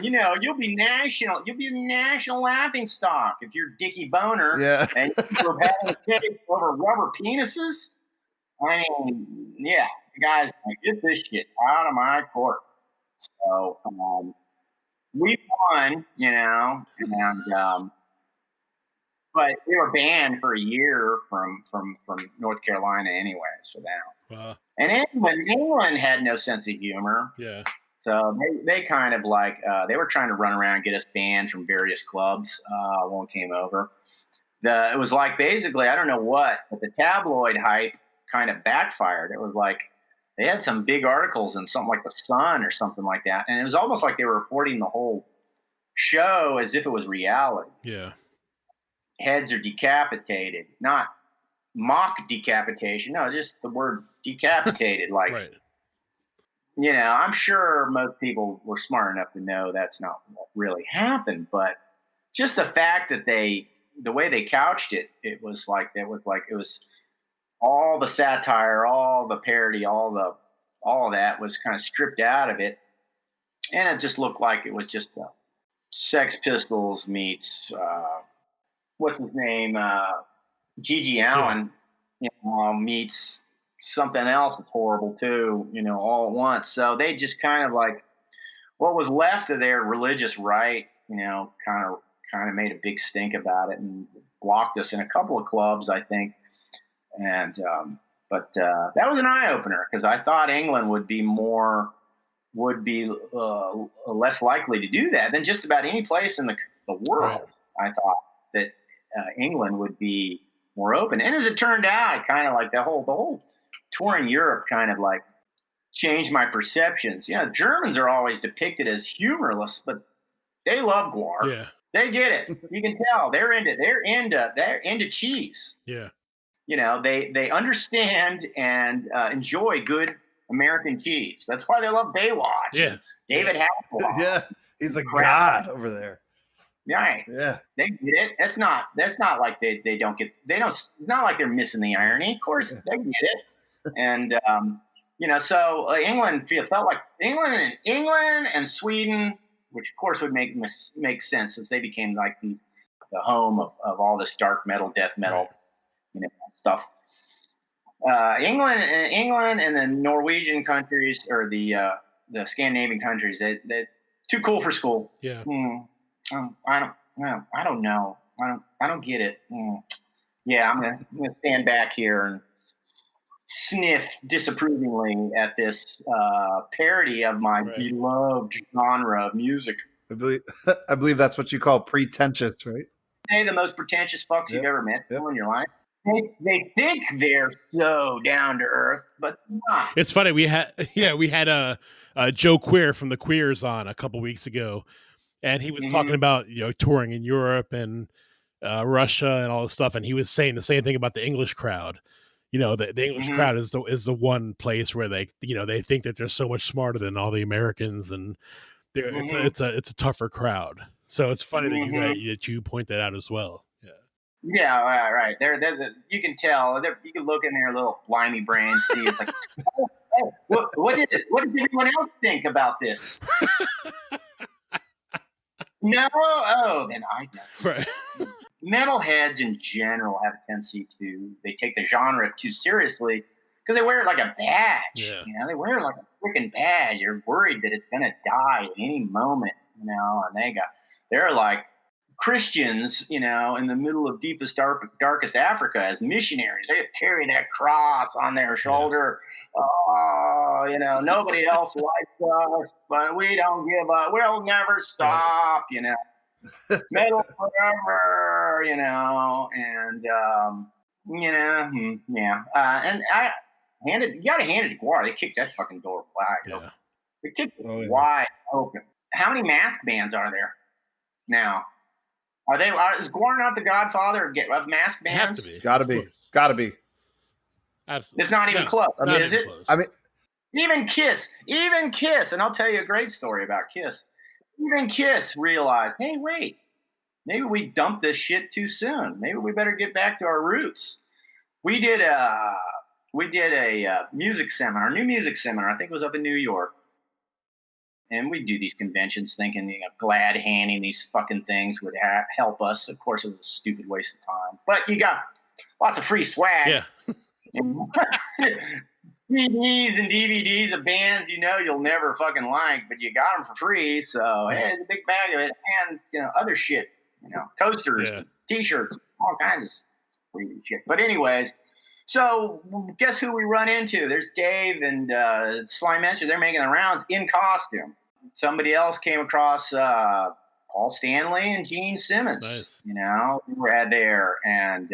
You'll be a national laughing stock if you're Dickie Boner. Yeah. And you're having a case over rubber penises. I mean, yeah, the guy's like, get this shit out of my court. So we won, and but they were banned for a year from North Carolina, anyways, for that. Wow. And England had no sense of humor. Yeah. So they kind of they were trying to run around and get us banned from various clubs. One came over. It was like basically, I don't know what, but the tabloid hype kind of backfired. It was like they had some big articles in something like the Sun or something like that. And it was almost like they were reporting the whole show as if it was reality. Yeah. Heads are decapitated, not mock decapitation. No, just the word decapitated. Right. I'm sure most people were smart enough to know that's not what really happened, but just the fact that the way they couched it, it was all the satire, all the parody, all of that was kind of stripped out of it, and it just looked like it was just Sex Pistols meets what's his name, Gigi Allen, meets something else that's horrible too, all at once. So they just kind of what was left of their religious right, kind of made a big stink about it and blocked us in a couple of clubs, I think. And but that was an eye opener because I thought England would be less likely to do that than just about any place in the world. Right. I thought that England would be more open, and as it turned out, it kind of the whole tour in Europe kind of changed my perceptions. Germans are always depicted as humorless, but they love Gwar. Yeah. They get it. You can tell they're into cheese. Yeah. They understand and enjoy good American cheese. That's why they love Baywatch. Yeah. David Hasselhoff. Yeah. He's a crap. god over there. Right. Yeah. They get it. That's not like they don't get, it's not like they're missing the irony. Of course they get it. And, so England felt like England and Sweden, which of course would make sense since they became like the home of all this dark metal, death metal, stuff. England and the Norwegian countries or the Scandinavian countries, they too cool for school. Yeah. I don't know. I don't get it. Yeah, I'm gonna stand back here and sniff disapprovingly at this parody of my beloved genre of music. I believe that's what you call pretentious, right? They're the most pretentious fucks you've ever met in your life. They think they're so down to earth, but not. It's funny. We had a Joe Queer from the Queers on a couple weeks ago, and he was talking about touring in Europe and Russia and all this stuff, and he was saying the same thing about the English crowd. The English crowd is the one place where they they think that they're so much smarter than all the Americans, and it's a tougher crowd. So it's funny that you point that out as well. Yeah. Yeah, right. They're you can tell. You can look in their little slimy brains. See, it's like, what did everyone else think about this? No, then I know. Right. Metalheads in general have a tendency they take the genre too seriously because they wear it like a badge. Yeah. They wear it like a freaking badge. They're worried that it's gonna die at any moment. And they're like Christians, in the middle of deepest, darkest Africa as missionaries. They carry that cross on their shoulder. Oh, nobody else likes us, but we don't give up. We'll never stop, metal forever, and and you got to hand it to Gwar. They kicked that fucking door wide open. They kicked it wide open. How many mask bands are there now? Is Gwar not the godfather of mask bands? Have to be. Gotta be. Absolutely. It's not even close. Is it? Close. I mean, even Kiss, and I'll tell you a great story about Kiss. Even Kiss realized, hey, wait, maybe we dumped this shit too soon. Maybe we better get back to our roots. We did a music seminar, new music seminar. I think it was up in New York. And we do these conventions thinking, glad handing these fucking things would help us. Of course, it was a stupid waste of time. But you got lots of free swag. Yeah. CDs and DVDs of bands you'll never fucking like, but you got them for free. So, hey, it's a big bag of it. And, other shit, coasters, T-shirts, all kinds of free shit. But anyways, so guess who we run into? There's Dave and Sly Menster. They're making the rounds in costume. Somebody else came across Paul Stanley and Gene Simmons. Nice. We were there. And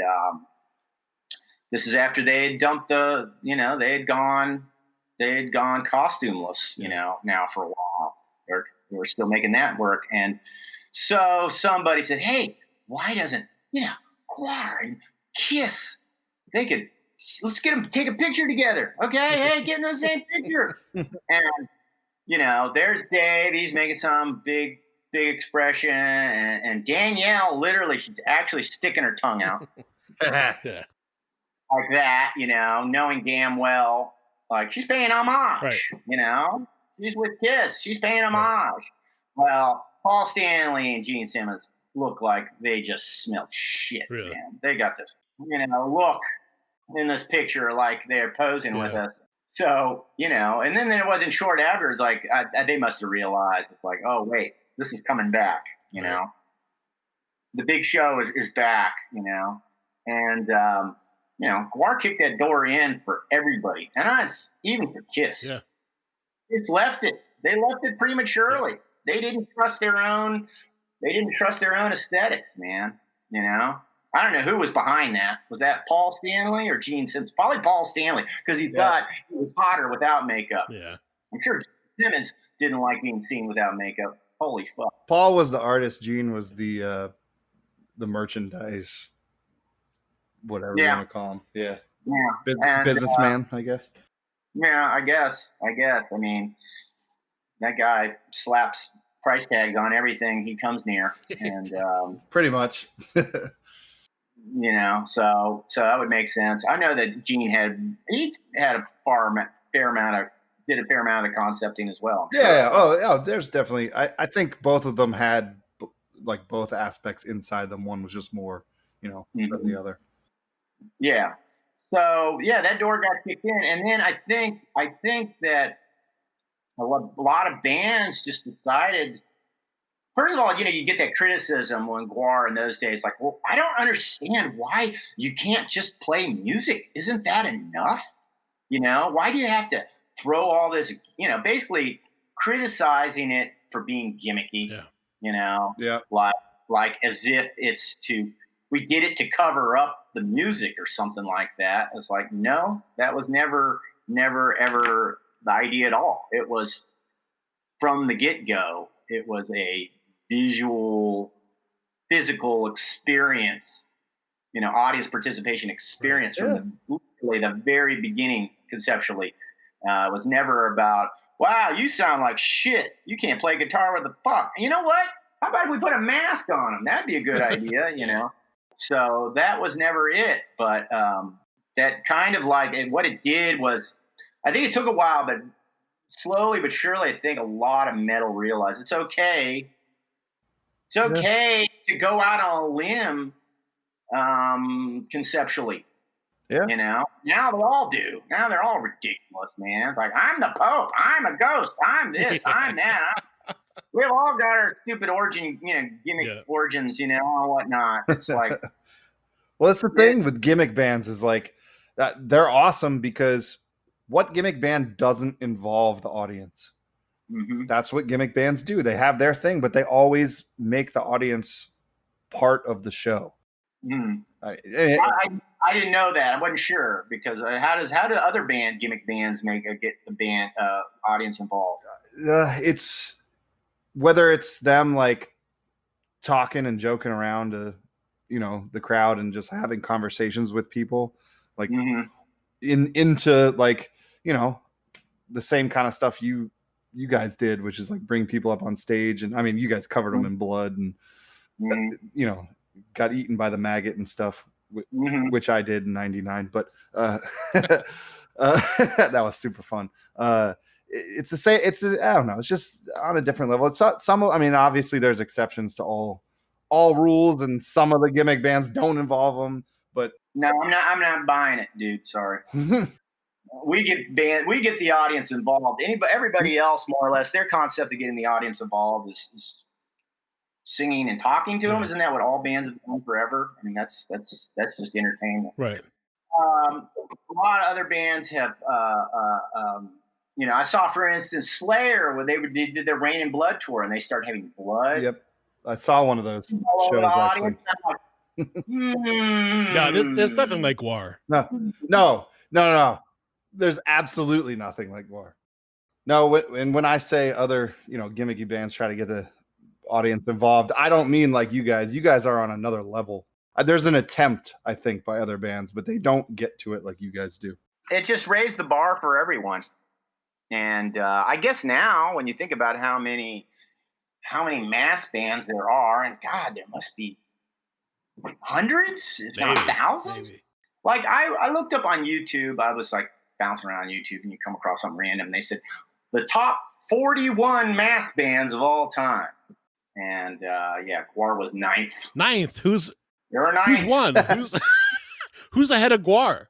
this is after they had dumped they had gone costumeless, now for a while. They were still making that work. And so somebody said, hey, why doesn't, Gwar and Kiss, let's get them to take a picture together. Okay. Hey, get in the same picture. And, there's Dave. He's making some big expression. And Danielle, literally, she's actually sticking her tongue out. Yeah. Like that, knowing damn well, like she's paying homage, she's with Kiss, she's paying homage. Right. Well, Paul Stanley and Gene Simmons look like they just smelled shit, really? Man. They got this, look in this picture like they're posing with us. So, and then it wasn't short afterwards, like they must have realized, it's like, oh, wait, this is coming back, Right. The big show is back, and, Gwar kicked that door in for everybody, and even for Kiss. Yeah. Kiss left it. They left it prematurely. Yeah. They didn't trust their own aesthetics, man. I don't know who was behind that. Was that Paul Stanley or Gene Simmons? Probably Paul Stanley, because he thought he was hotter without makeup. Yeah. I'm sure Simmons didn't like being seen without makeup. Holy fuck. Paul was the artist. Gene was the merchandise. Whatever you want to call him. Yeah. Businessman, I guess. Yeah, I guess. I mean, that guy slaps price tags on everything he comes near, and pretty much. So that would make sense. I know that Gene had a fair amount of the concepting as well. Yeah. Oh, there's definitely. I think both of them had like both aspects inside them. One was just more, than the other. Yeah. So that door got kicked in, and then I think that a lot of bands just decided. First of all, you get that criticism when Gwar in those days, like, well, I don't understand why you can't just play music. Isn't that enough? Why do you have to throw all this, basically criticizing it for being gimmicky, Yeah. like as if we did it to cover up the music or something like that. It's like, no, that was never, ever the idea at all. It was from the get-go. It was a visual, physical experience, audience participation experience from the very beginning conceptually. It was never about, wow, you sound like shit. You can't play guitar with the fuck. You know what? How about if we put a mask on them? That'd be a good idea, So that was never it. But that kind of like, and what it did was, I think it took a while, but slowly but surely, I think a lot of metal realized it's okay. It's okay to go out on a limb conceptually. Yeah. Now they all do. Now they're all ridiculous, man. It's like, I'm the Pope. I'm a ghost. I'm this. I'm that. We've all got our stupid origin, gimmick origins, and whatnot. It's like, well, that's the thing with gimmick bands is like that they're awesome because what gimmick band doesn't involve the audience? Mm-hmm. That's what gimmick bands do. They have their thing, but they always make the audience part of the show. Mm. I didn't know that. I wasn't sure because how do other gimmick bands get the band audience involved? It's whether it's them like talking and joking around to the crowd and just having conversations with people like into like the same kind of stuff you guys did, which is like bring people up on stage. And I mean, you guys covered them in blood and got eaten by the maggot and stuff, which I did in '99. But that was super fun. It's the same. I don't know. It's just on a different level. It's not some. I mean, obviously, there's exceptions to all rules, and some of the gimmick bands don't involve them. But no, I'm not buying it, dude. Sorry. We get the audience involved. Everybody else, more or less, their concept of getting the audience involved is singing and talking to them. Isn't that what all bands have done forever? I mean, that's just entertainment, right? A lot of other bands have. I saw, for instance, Slayer when they did their Rain and Blood tour, and they started having blood. Yep, I saw one of those shows actually. No, there's nothing like Gwar. No. There's absolutely nothing like Gwar. No, and when I say other, gimmicky bands try to get the audience involved, I don't mean like you guys. You guys are on another level. There's an attempt, I think, by other bands, but they don't get to it like you guys do. It just raised the bar for everyone. And I guess now, when you think about how many mass bands there are, and God, there must be hundreds, if not thousands. Maybe. Like I looked up on YouTube. I was like bouncing around YouTube, and you come across something random. And they said the top 41 mass bands of all time, and Gwar was ninth. Who's ninth? Who's won? Who's ahead of Gwar?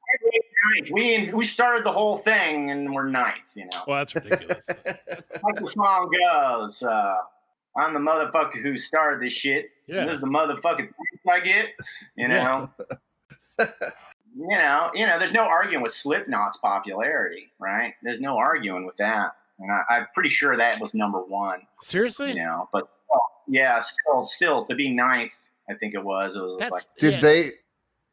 We started the whole thing, and we're ninth. Well, that's ridiculous. Like the song goes, I'm the motherfucker who started this shit. Yeah. This is the motherfucking things I get. There's no arguing with Slipknot's popularity, right? There's no arguing with that. And I'm pretty sure that was number one. Seriously? But still to be ninth, I think it was. It was like.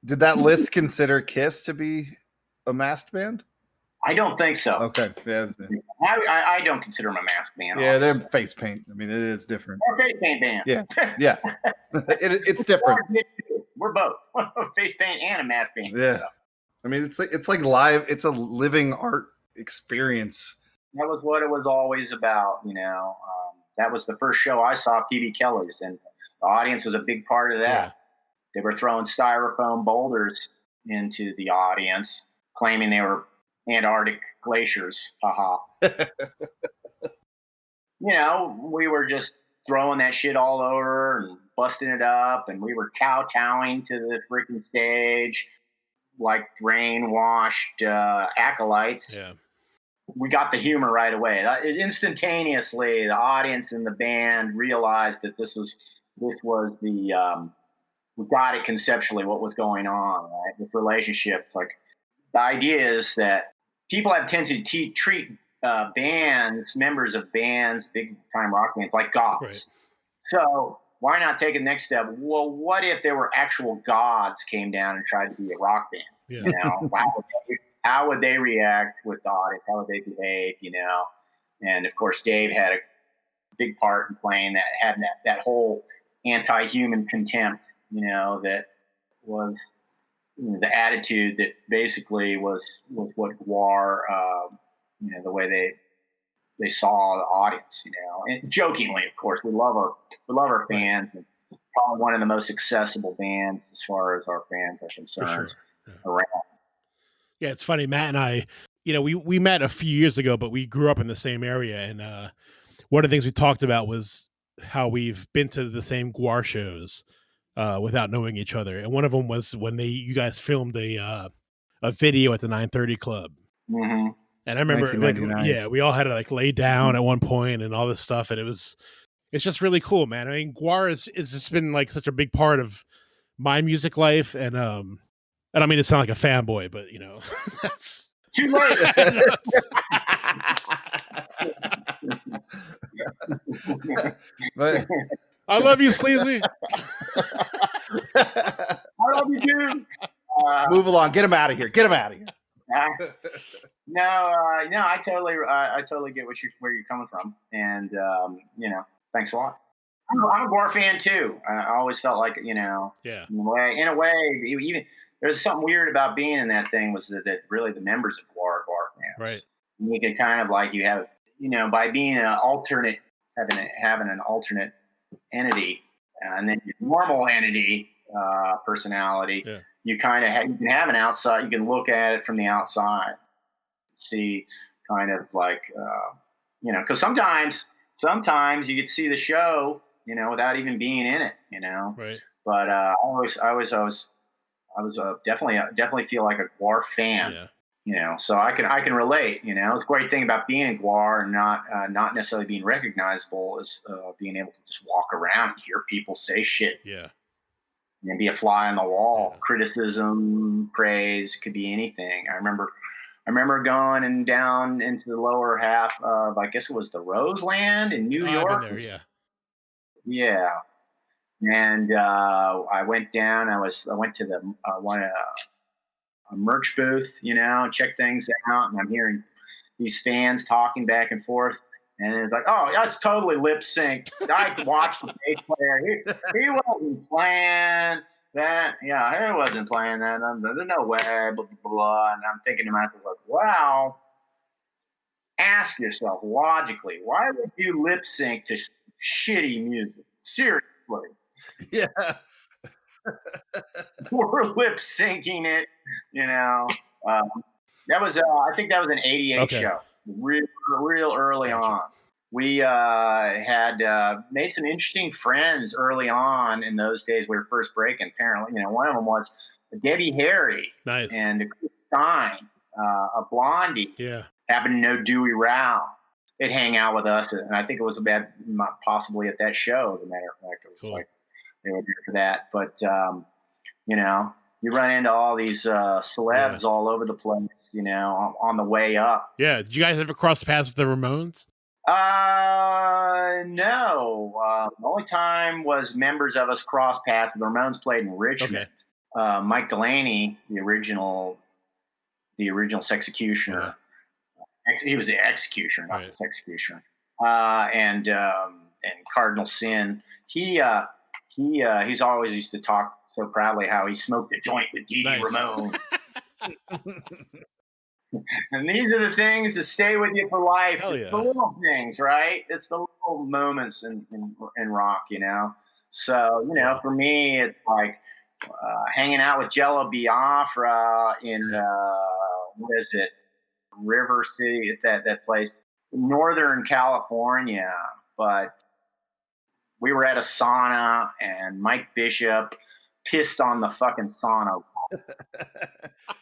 Did that list consider Kiss to be a masked band? I don't think so. Okay. Yeah. I don't consider them a masked band. Yeah, they're face paint. I mean, it is different. We're a face paint band. Yeah. It's different. We're both face paint and a mask band. Yeah. So. I mean, it's like live. It's a living art experience. That was what it was always about, That was the first show I saw, PB Kelly's, and the audience was a big part of that. Yeah. They were throwing styrofoam boulders into the audience, claiming they were Antarctic glaciers. Haha. We were just throwing that shit all over and busting it up, and we were kowtowing to the freaking stage like rain-washed acolytes. Yeah. We got the humor right away. Instantaneously, the audience and the band realized that this was the we got it conceptually what was going on. Right, this relationship. It's like the idea is that people have tendency to treat members of bands, big time rock bands, like gods. Right. So why not take the next step? Well, what if there were actual gods came down and tried to be a rock band? Yeah. How would they react with the audience? How would they behave? And of course, Dave had a big part in playing that. Had that whole anti-human contempt. That was the attitude that basically was what Gwar. The way they saw the audience. And jokingly, of course, we love our fans, and probably one of the most accessible bands as far as our fans are concerned. For sure. Around. Yeah, it's funny. Matt and I, we met a few years ago, but we grew up in the same area. And one of the things we talked about was how we've been to the same Gwar shows without knowing each other. And one of them was when you guys filmed a video at the 930 Club. Mm-hmm. And I remember, we all had to lay down at one point and all this stuff. And it's just really cool, man. I mean, Gwar is just been such a big part of my music life. And I don't mean to sound like a fanboy, but that's too late. But I love you, Sleazy. I love you, dude. Move along. Get him out of here. No, I totally get where you're coming from, and thanks a lot. I'm a Gwar fan too. I always felt like Yeah. In a way, even there's something weird about being in that thing was that really the members of Gwar are Gwar fans. Right. And you can kind of you have by being an alternate, having an alternate entity, and then your normal entity personality. Yeah. You kind of you can have an outside. You can look at it from the outside, see kind of because sometimes you get to see the show, without even being in it, Right. But I was definitely feel like a Gwar fan, so I can relate. It's a great thing about being in Gwar and not necessarily being recognizable is being able to just walk around and hear people say shit. Yeah. And be a fly on the wall. Yeah. Criticism, praise, it could be anything. I remember going and down into the lower half of, I guess it was the Roseland in New York. I've been there, yeah. Yeah. And I went down. I went to the a merch booth, check things out, and I'm hearing these fans talking back and forth. And it's like, oh, that's totally lip synced. I watched the bass player. He wasn't playing that. Yeah, he wasn't playing that. There's no way, blah, blah, blah. And I'm thinking to myself, wow, ask yourself logically, why would you lip sync to shitty music? Seriously. Yeah. We're lip syncing it, That was, I think that was an 88 show. Real early on. We had made some interesting friends early on in those days. We were first breaking, apparently. One of them was Debbie Harry. Nice. And Chris Stein, a Blondie. Yeah. Happened to know Dewey Rao. They'd hang out with us, and I think it was possibly at that show, as a matter of fact. It was cool. They were there for that. But, you run into all these celebs all over the place, on the way up. Yeah. Did you guys ever cross paths with the Ramones? No. The only time was members of us crossed paths. The Ramones played in Richmond. Okay. Mike Delaney, the original Sexecutioner. He was the Executioner, not the Sexecutioner. And Cardinal Sin. He's always used to talk so proudly how he smoked a joint with Dee Dee Ramone. And these are the things that stay with you for life. Hell It's yeah. the little things, right? It's the little moments in rock, So, Yeah. for me, it's like hanging out with Jello Biafra in, what is it? River City. It's that place, Northern California. But we were at a sauna and Mike Bishop pissed on the fucking sauna.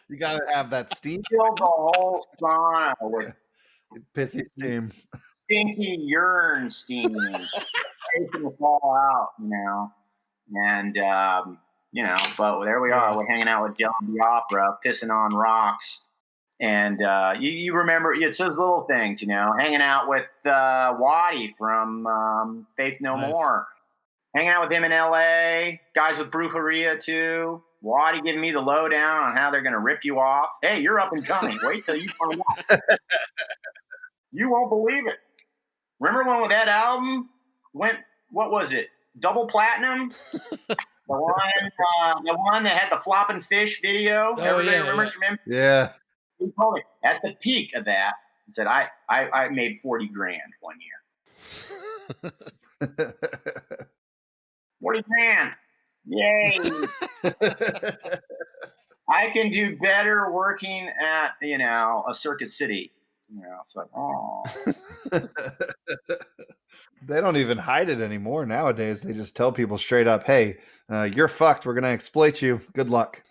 You gotta have that steam. Filled the whole sauna with Pissy steam. stinky urine steam, taking the fall out, And, but there we are. We're hanging out with Jello Biafra, pissing on rocks. And you remember, it's those little things, hanging out with Waddy from Faith No More. Hanging out with him in L.A., guys with Brujeria too. Waddy giving me the lowdown on how they're going to rip you off. Hey, you're up and coming. Wait till you find out. You won't believe it. Remember when that album went, what was it, double platinum? the one that had the flopping fish video. Everybody remembers from him? Yeah. He told me at the peak of that, he said, I made 40 grand one year. 40 grand. Yay. I can do better working at, a Circuit City. It's like, oh. They don't even hide it anymore nowadays. They just tell people straight up, hey, you're fucked. We're going to exploit you. Good luck.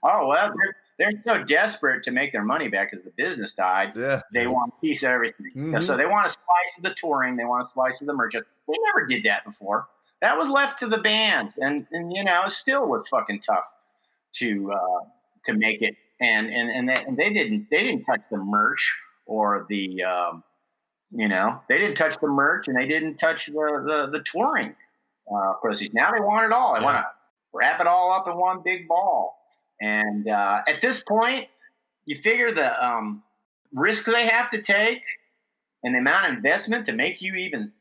Oh, well, they're so desperate to make their money back because the business died. Yeah. They want a piece of everything. Mhm. So they want a slice of the touring. They want a slice of the merch. They never did that before. That was left to the bands. And it still was fucking tough to make it. And they didn't touch the merch or the, they didn't touch the merch and they didn't touch the touring proceeds. Now they want it all. They want to wrap it all up in one big ball. And at this point, you figure the risk they have to take and the amount of investment to make you even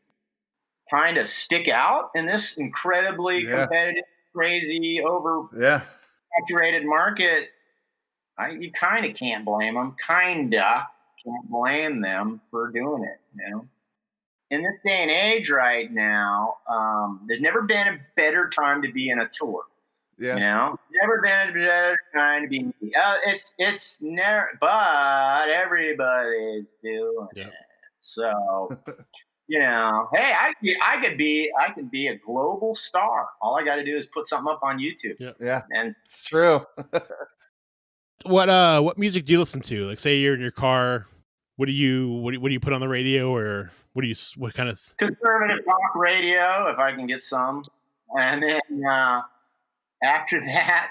kind of stick out in this incredibly competitive, crazy, saturated market. You kind of can't blame them. Can't blame them for doing it. In this day and age right now, there's never been a better time to be in a tour. Yeah. Never been a better time to be. It's never, but everybody's doing it. So, hey, I can be a global star. All I got to do is put something up on YouTube. Yeah, and it's true. What music do you listen to? Like, say you're in your car. What do you put on the radio, or what kind of conservative rock radio if I can get some, and then after that,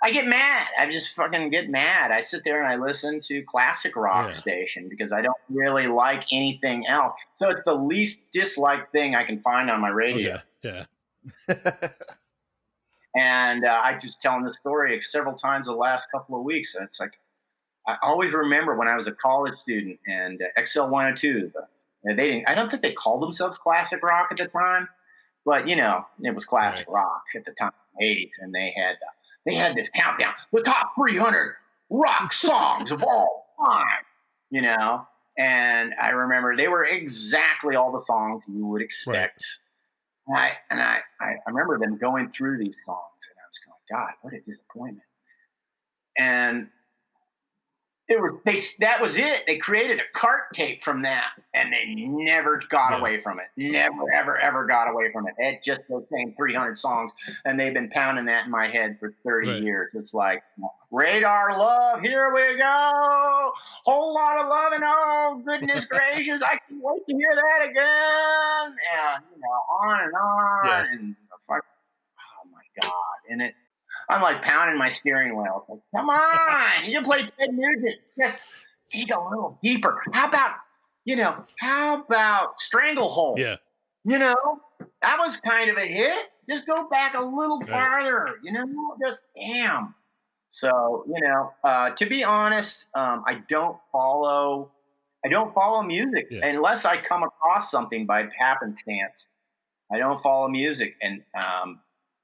I get mad. I just fucking get mad. I sit there and I listen to classic rock station because I don't really like anything else. So it's the least disliked thing I can find on my radio. Okay. Yeah. And I just telling the story several times the last couple of weeks. And it's like, I always remember when I was a college student and XL 102, I don't think they called themselves classic rock at the time, but it was classic rock at the time, 80s. And they had this countdown, the top 300 rock songs of all time, and I remember they were exactly all the songs you would expect. Right. And I remember them going through these songs and I was going, God, what a disappointment. And that was it. They created a cart tape from that and they never got away from it. Never, ever, ever got away from it. It just those same 300 songs. And they've been pounding that in my head for 30 years. It's like, Radar Love, here we go. Whole lot of love and oh, goodness gracious. I can't wait to hear that again. And, on and on. Yeah. And oh my God. And I'm like pounding my steering wheel. It's like, come on, you can play Ted Nugent. Just dig a little deeper. How about Stranglehold? Yeah. That was kind of a hit. Just go back a little farther, just damn. So, to be honest, I don't follow music unless I come across something by happenstance. I don't follow music. And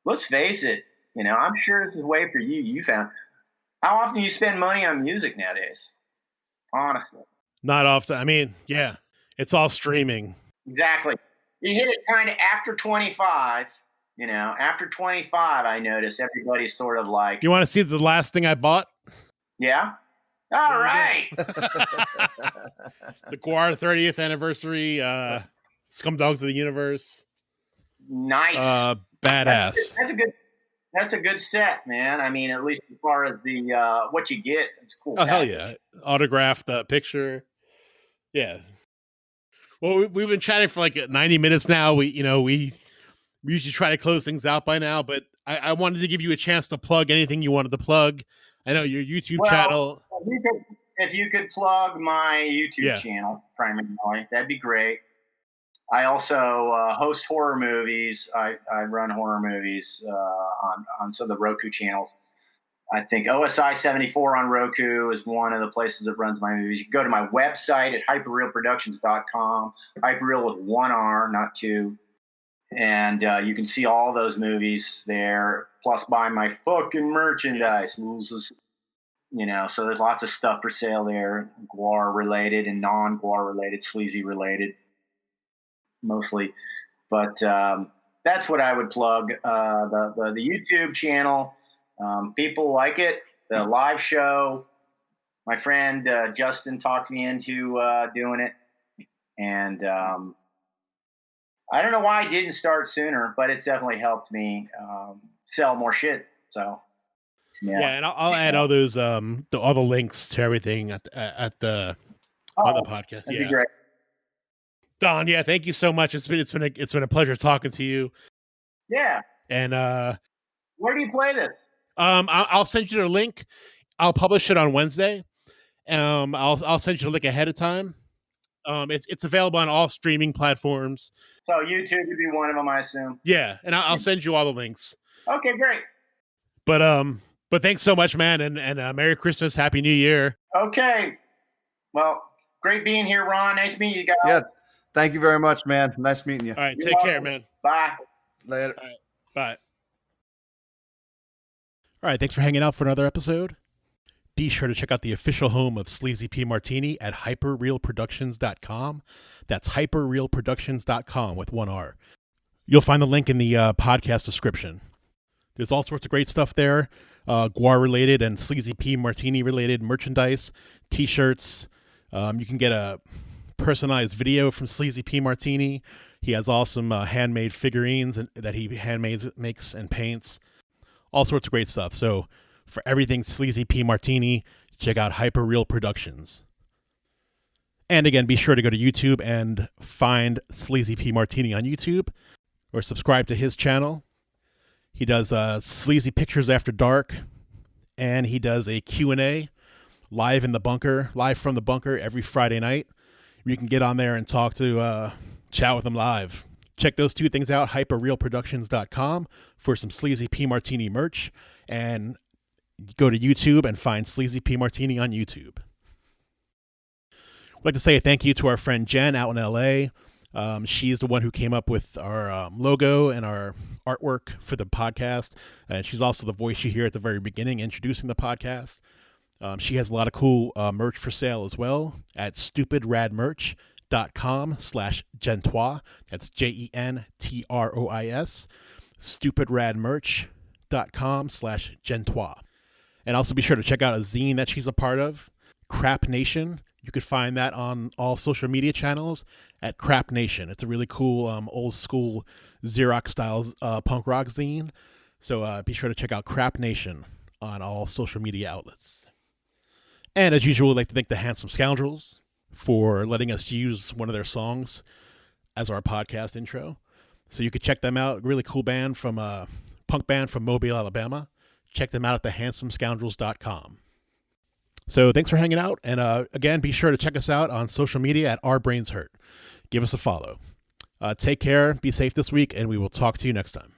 let's face it, I'm sure this is a way for you. You found How often do you spend money on music nowadays? Honestly. Not often. I mean, yeah, it's all streaming. Exactly. You hit it kind of after 25, after 25, I notice everybody's sort of like, You want to see the last thing I bought? yeah, all right. The Gwar 30th anniversary, Scumdogs of the Universe. Nice. Badass. That's a good set, man. I mean, at least as far as the what you get, it's cool. Oh, hell yeah. Autographed picture. Yeah. Well, we've been chatting for like 90 minutes now. We usually try to close things out by now, but I wanted to give you a chance to plug anything you wanted to plug. I know your YouTube channel. If you could plug my YouTube channel primarily, that'd be great. I also host horror movies. I run horror movies on some of the Roku channels. I think OSI 74 on Roku is one of the places that runs my movies. You can go to my website at hyperrealproductions.com, hyperreal with one R, not two. And you can see all those movies there, plus buy my fucking merchandise. So there's lots of stuff for sale there, Gwar related and non-Gwar related, Sleazy related, mostly. But that's what I would plug. The YouTube channel. People like it. The live show. My friend Justin talked me into doing it. And I don't know why I didn't start sooner, but it's definitely helped me sell more shit. So, yeah, and I'll add all those all the links to everything at the on the podcast. That'd be great. Don, yeah, thank you so much. It's been a pleasure talking to you. Yeah. And where do you play this? I'll send you the link. I'll publish it on Wednesday. I'll send you the link ahead of time. It's available on all streaming platforms. So YouTube would be one of them, I assume. Yeah, and I'll send you all the links. Okay, great. But thanks so much, man, and Merry Christmas, Happy New Year. Okay. Well, great being here, Ron. Nice meeting you guys. Yeah, thank you very much, man. Nice meeting you. All right, take care, man. Bye. Later. All right, bye. All right, thanks for hanging out for another episode. Be sure to check out the official home of Sleazy P. Martini at hyperrealproductions.com. That's hyperrealproductions.com with one R. You'll find the link in the podcast description. There's all sorts of great stuff there, Gwar-related and Sleazy P. Martini-related merchandise, T-shirts. You can get a personalized video from Sleazy P. Martini. He has awesome handmade figurines that he makes and paints. All sorts of great stuff. So for everything Sleazy P. Martini, check out Hyperreal Productions. And again, be sure to go to YouTube and find Sleazy P. Martini on YouTube or subscribe to his channel. He does Sleazy Pictures After Dark, and he does a Q&A live from the bunker every Friday night. You can get on there and chat with him live. Check those two things out, hyperrealproductions.com for some Sleazy P. Martini merch, and go to YouTube and find Sleazy P. Martini on YouTube. I'd like to say a thank you to our friend Jen out in LA. She's the one who came up with our logo and our artwork for the podcast. And she's also the voice you hear at the very beginning introducing the podcast. She has a lot of cool merch for sale as well at stupidradmerch.com/Gentois. That's JENTROIS. stupidradmerch.com/Gentois. And also be sure to check out a zine that she's a part of, Crap Nation. You could find that on all social media channels at Crap Nation. It's a really cool, old school Xerox style punk rock zine. So be sure to check out Crap Nation on all social media outlets. And as usual, I'd like to thank the Handsome Scoundrels for letting us use one of their songs as our podcast intro. So you could check them out. Really cool band punk band from Mobile, Alabama. Check them out at thehandsomescoundrels.com. So thanks for hanging out. And again, be sure to check us out on social media at Our Brains Hurt. Give us a follow. Take care. Be safe this week, and we will talk to you next time.